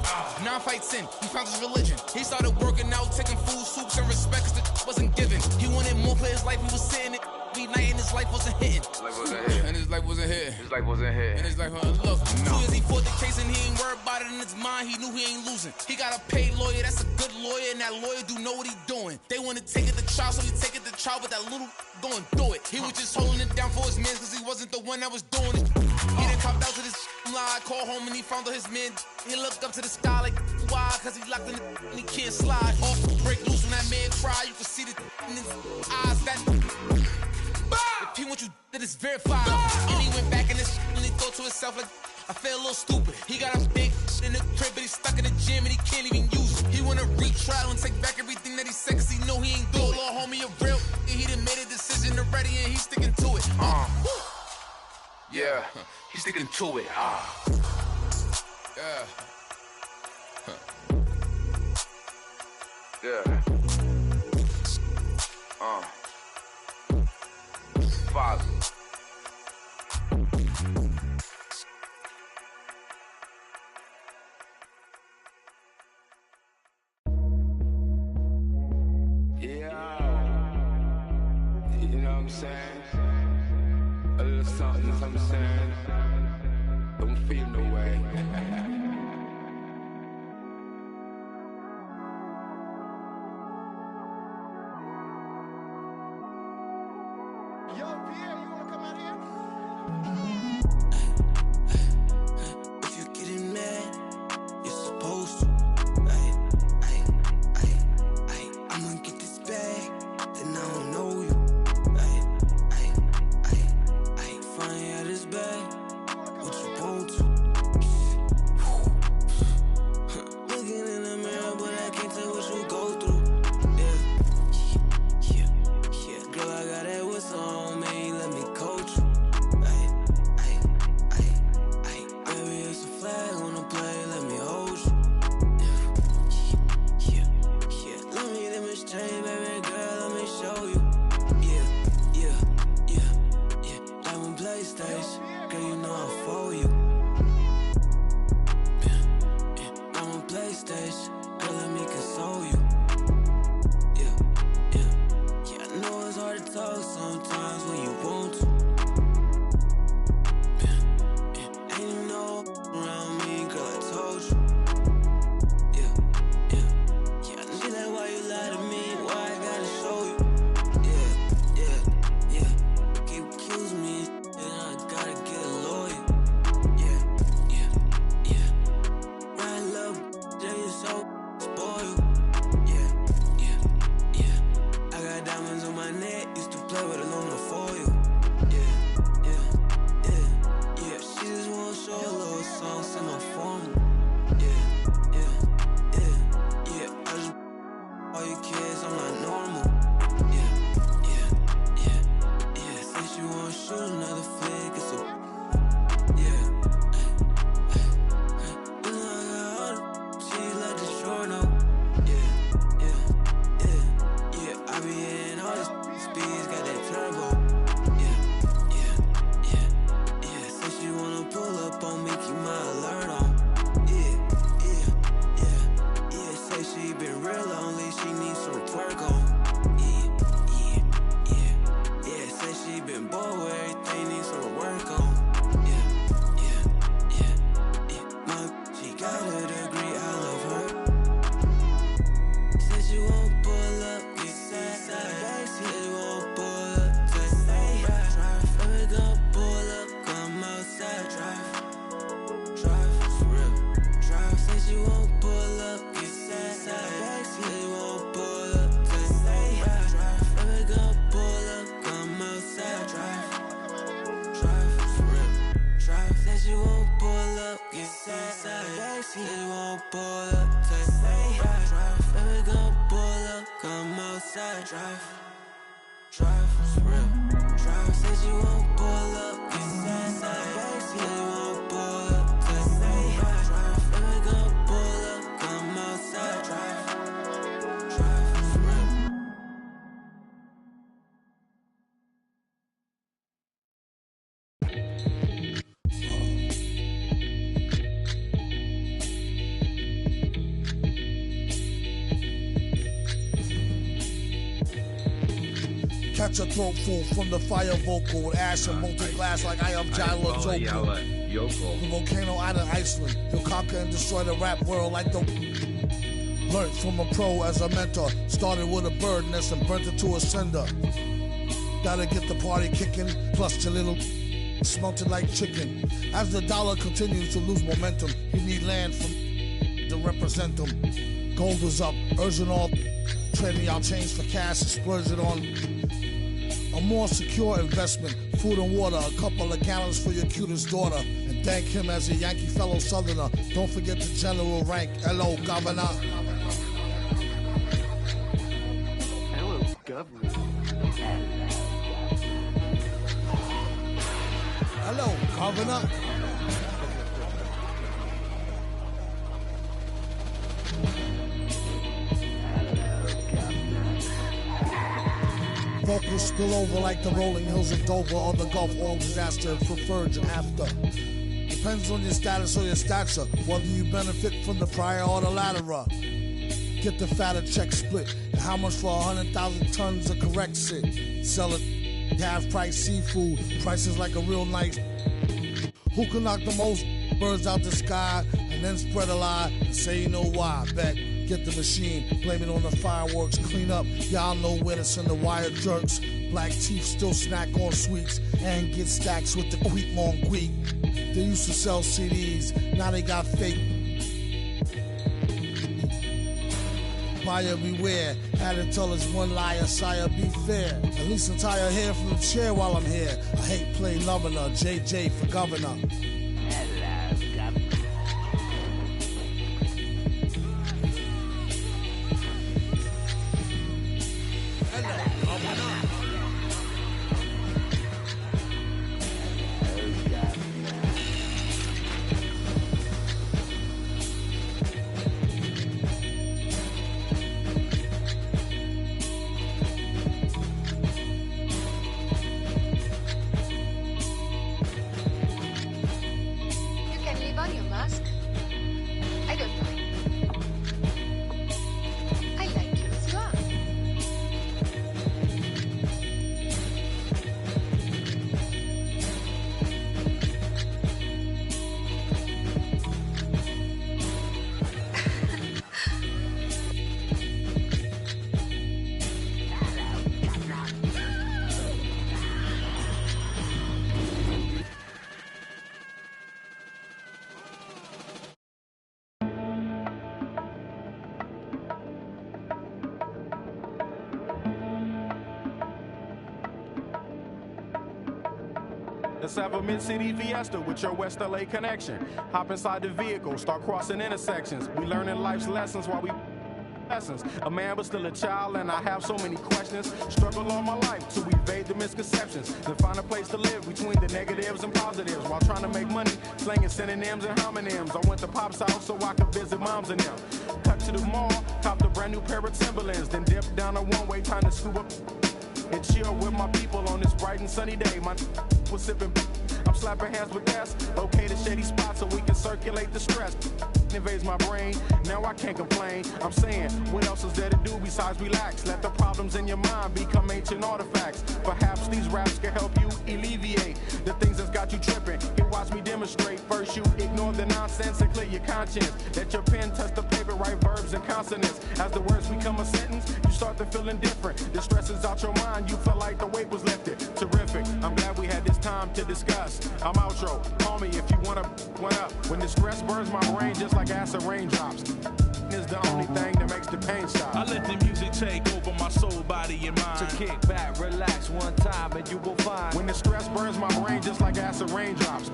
9 fights in, he found his religion. He started working out, taking food, soups, and respect, cause the wasn't given. He wanted more for his life, he was sitting it. Night and his life wasn't hitting. And his life wasn't here. And his life wasn't look. 2 years he fought the case and he ain't worried about it in his mind. He knew he ain't losing. He got a paid lawyer, that's a good lawyer, and that lawyer do know what he doing. They want to take it to trial, so he take it to trial, but that little going through it. He was just holding it down for his man, cause he wasn't the one that was doing it. He done copped out to this lie, called home and he found out his man. He looked up to the sky like, why? Cause he locked in the and he can't slide. Off, break loose when that man cry, you can see the in his eyes. That if he want you, that is verified. And he went back in his and he thought to himself like, I feel a little stupid. He got a big in the crib, but he's stuck in the gym and he can't even use it. He wanna retrial and take back everything that he said, cause he know he ain't do it. Little homie a real, he done made a decision already and he's sticking to it. Yeah, he's sticking to it. Yeah. Father. Yeah. You know what I'm saying? A little something saying. Don't feel no way. If you're getting mad, you're supposed to. I'ma get this bag, then I don't know you. Flying out this bag, what you want to? Looking in the mirror, but I can't tell what you go through. Yeah. Girl, I got that whistle on me, let me coach you. Baby, it's a flag on the play, let me hold you. Yeah. Let me demonstrate, baby girl, let me show you. Yeah. Diamond PlayStation, girl, you know I'm for you. Diamond PlayStation, girl, let me console you. Yeah, I know it's hard to talk sometimes when you want to. Ain't you know around me, girl, I told you. Yeah, I see that why you lie to me, why I gotta show you. Yeah, keep accusing me, and I gotta get a lawyer. Yeah, right love, Jay is so spoiled. Yeah, I got diamonds on my neck, used to play with aluminum foil. Yeah, she just wanna show a little song, send my formula. Yeah, I just all you kids, I'm not normal. Yeah, say she wanna shoot another flick, it's a yeah. You know I got all the cheese like the short no. Yeah, I be hitting all this speeds, got that turbo. Yeah, say she wanna pull up on me, keep my alert on. Yeah, say she been real lonely, she she needs some twerk on. Yeah, said she been bored with everything, needs some work on. Yeah. Mom, she got a degree, I love her. Said she won't pull up, get sad. Said she won't pull up, just say drive. Baby, gon' pull up, come outside, drive, for real, drive. Said she won't pull up, get sad. Said she won't pull up, just say drive. Baby, gon' pull up, come outside, drive, for real, drive. Said she won't pull up, get sad. Said she won't pull up, just say drive. Baby, gon' pull up, come outside, drive, for real, drive. Said she won't pull up, get sad. Said she won't pull up, just say drive. Baby, gon' pull up, come outside, drive, for real. Catch a throat full from the fire vocal with ash and molten glass like I am Jalo Joker. The volcano out of Iceland, he'll conquer and destroy the rap world like the... Learned from a pro as a mentor, started with a bird nest and burnt it to a cinder. Gotta get the party kicking, plus your little smelted like chicken. As the dollar continues to lose momentum, he need land from to represent them. Gold is up, urging all trading y'all change for cash and splurge it on a more secure investment, food and water, a couple of gallons for your cutest daughter, and thank him as a Yankee fellow Southerner. Don't forget the general rank. Hello, Governor. Hello, Governor. Hello, Governor. Vocals spill over like the rolling hills of Dover or the Gulf Oil disaster for Virgin after. Depends on your status or your stature, whether you benefit from the prior or the latter. Get the fatter check split, and how much for 100,000 tons of correct shit. Sell it, half price seafood, prices like a real nice. Who can knock the most birds out the sky and then spread a lie and say you know why? Bet. Get the machine, blame it on the fireworks, clean up. Y'all know where to send the wire jerks. Black teeth still snack on sweets and get stacks with the quick mon quick. They used to sell CDs, now they got fake. Buyer beware, had to tell us one liar, sire, be fair. At least I'm tired hair from the chair while I'm here. I hate play loving her, JJ for governor. Let's have a mid-city fiesta with your West LA connection. Hop inside the vehicle, start crossing intersections. We learning life's lessons while we lessons. A man but still a child and I have so many questions. Struggle all my life to evade the misconceptions. Then find a place to live between the negatives and positives. While trying to make money, slinging synonyms and homonyms. I went to Pop's house so I could visit moms and them. Cut to the mall, copped a brand new pair of Timberlands. Then dipped down a one-way trying to scoop up and chill with my people on this bright and sunny day. My was sipping, I'm slapping hands with gas. Locate a shady spot so we can circulate the stress. Invades my brain, now I can't complain. I'm saying, what else is there to do besides Besides, relax, let the problems in your mind become ancient artifacts. Perhaps these raps can help you alleviate the things that's got you tripping. Here, watch me demonstrate. First, you ignore the nonsense and clear your conscience. Let your pen touch the paper, write verbs and consonants. As the words become a sentence, you start to feel indifferent. The stress is out your mind, you feel like the weight was lifted. Terrific, I'm glad we had this time to discuss. I'm outro, call me if you wanna one up. When the stress burns my brain just like acid raindrops, is the only thing that makes the pain stop. I let the music take over my soul, body, and mind. To kick back, relax one time, and you will find. When the stress burns my brain just like acid raindrops,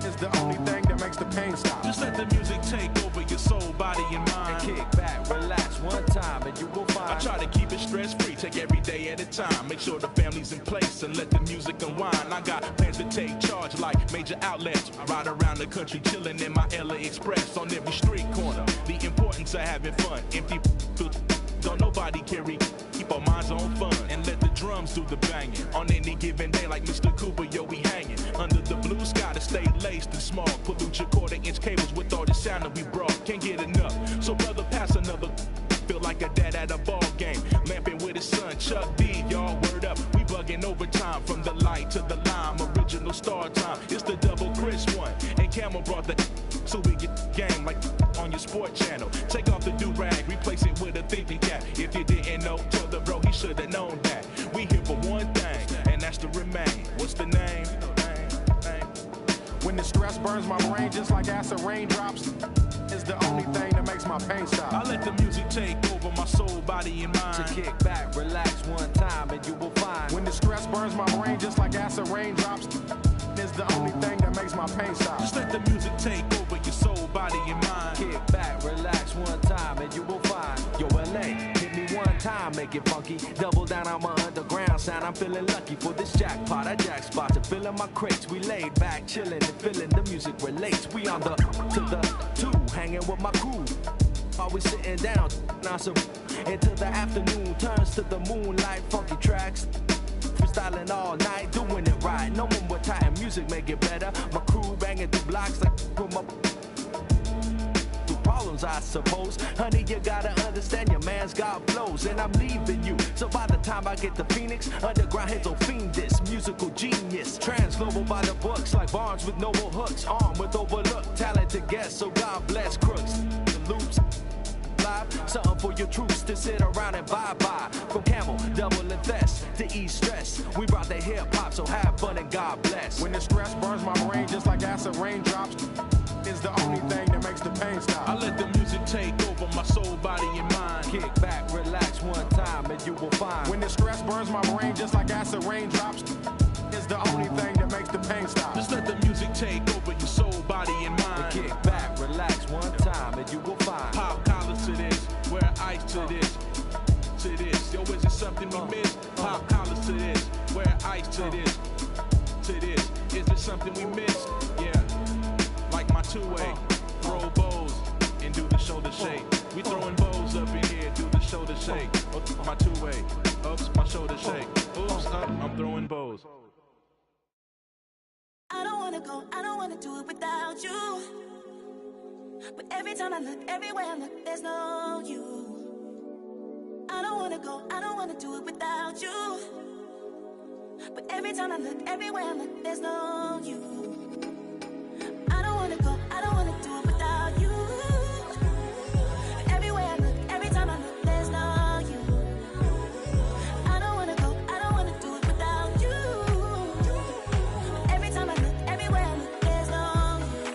is the only thing that makes the pain stop. Just let the music take over your soul, body, and mind. And kick back, relax one time, and you will find. I try to keep it stress-free, take every day at a time. Make sure the family's in place and let the music unwind. I got plans to take charge like major outlets. Ride around the country chilling in my LA Express on every street corner. The importance of having fun. Empty don't nobody carry. Keep our minds on fun and let the drums do the banging. On any given day like Mr. Cooper, yo, we hanging. Under the blue sky to stay laced and small. Pollute your quarter-inch cables with all the sound that we brought. Can't get enough. So brother, pass another. Feel like a dad at a ball game. Lamping with his son, Chuck D, y'all word up. We bugging overtime from the light to the lime. Original star time, it's the double Chris one. And Camel brought the so we get game like on your sport channel. Take off the do-rag, replace it with a thinking cap. If you didn't know, tell the bro he should have known that. We here for one thing, and that's to remain. What's the name? When the stress burns my brain just like acid raindrops, is the only thing that makes my pain stop. I let the music take over my soul, body, and mind. To kick back, relax one time, and you will find. When the stress burns my brain just like acid raindrops, is the only thing that makes my pain stop. Just let the music take over your soul, body, and mind. Kick back, relax one time, and you will find. Yo, LA, hit me one time, make it funky. Double down on my underground sound. I'm feeling lucky for this jackpot. I jack spots and filling my crates. We laid back, chilling and feeling the music relates. We on the to the two, hanging with my crew. Always sitting down, until the afternoon turns to the moonlight. Funky tracks, freestyling all night, doing it right. No one with tight music make it better. My crew banging through blocks like from up. Problems, I suppose. Honey, you gotta understand your man's got flows, and I'm leaving you. So by the time I get to Phoenix, underground heads will fiend this musical genius. Trans-global by the books, like Barnes with noble hooks, armed with overlooked talented guests. So God bless crooks, the loops. Something for your troops to sit around and bye-bye. From Camel, double invest to ease stress. We brought the hip-hop, so have fun and God bless. When the stress burns my brain just like acid raindrops, is the only thing that makes the pain stop. I let the music take over my soul, body, and mind. Kick back, relax one time, and you will find. When the stress burns my brain just like acid raindrops, is the only thing that makes the pain stop. Just let the music take over your soul, body, and mind. And kick back, relax one time, and you will find. Pop collars to this, wear ice to this, to this. Yo, is it something we miss? Pop collars to this, wear ice to this, to this. Is it something we miss? Yeah. Like my two-way, throw bows and do the shoulder shake. We throwing bows up in here, do the shoulder shake. Oops, my two-way, oops, my shoulder shake. Oops, up, I'm throwing bows. I don't wanna go, I don't wanna do it without you. But every time I look, everywhere I look, there's no you. I don't wanna go, I don't wanna do it without you. But every time I look, everywhere I look, there's no you. I don't wanna go, I don't wanna do it without you. Everywhere I look, every time I look, there's no you. I don't wanna go, I don't wanna do it without you. Every time I look, everywhere I look, there's no you.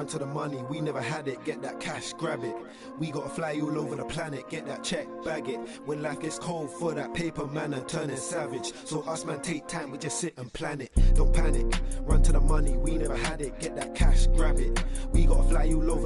run to the money, we never had it, get that cash, grab it. We gotta fly all over the planet, get that check, bag it. When life gets cold for that paper man and turning savage. So us man take time, we just sit and plan it. Don't panic, run to the money, we never had it, get that cash, grab it. We gotta fly all over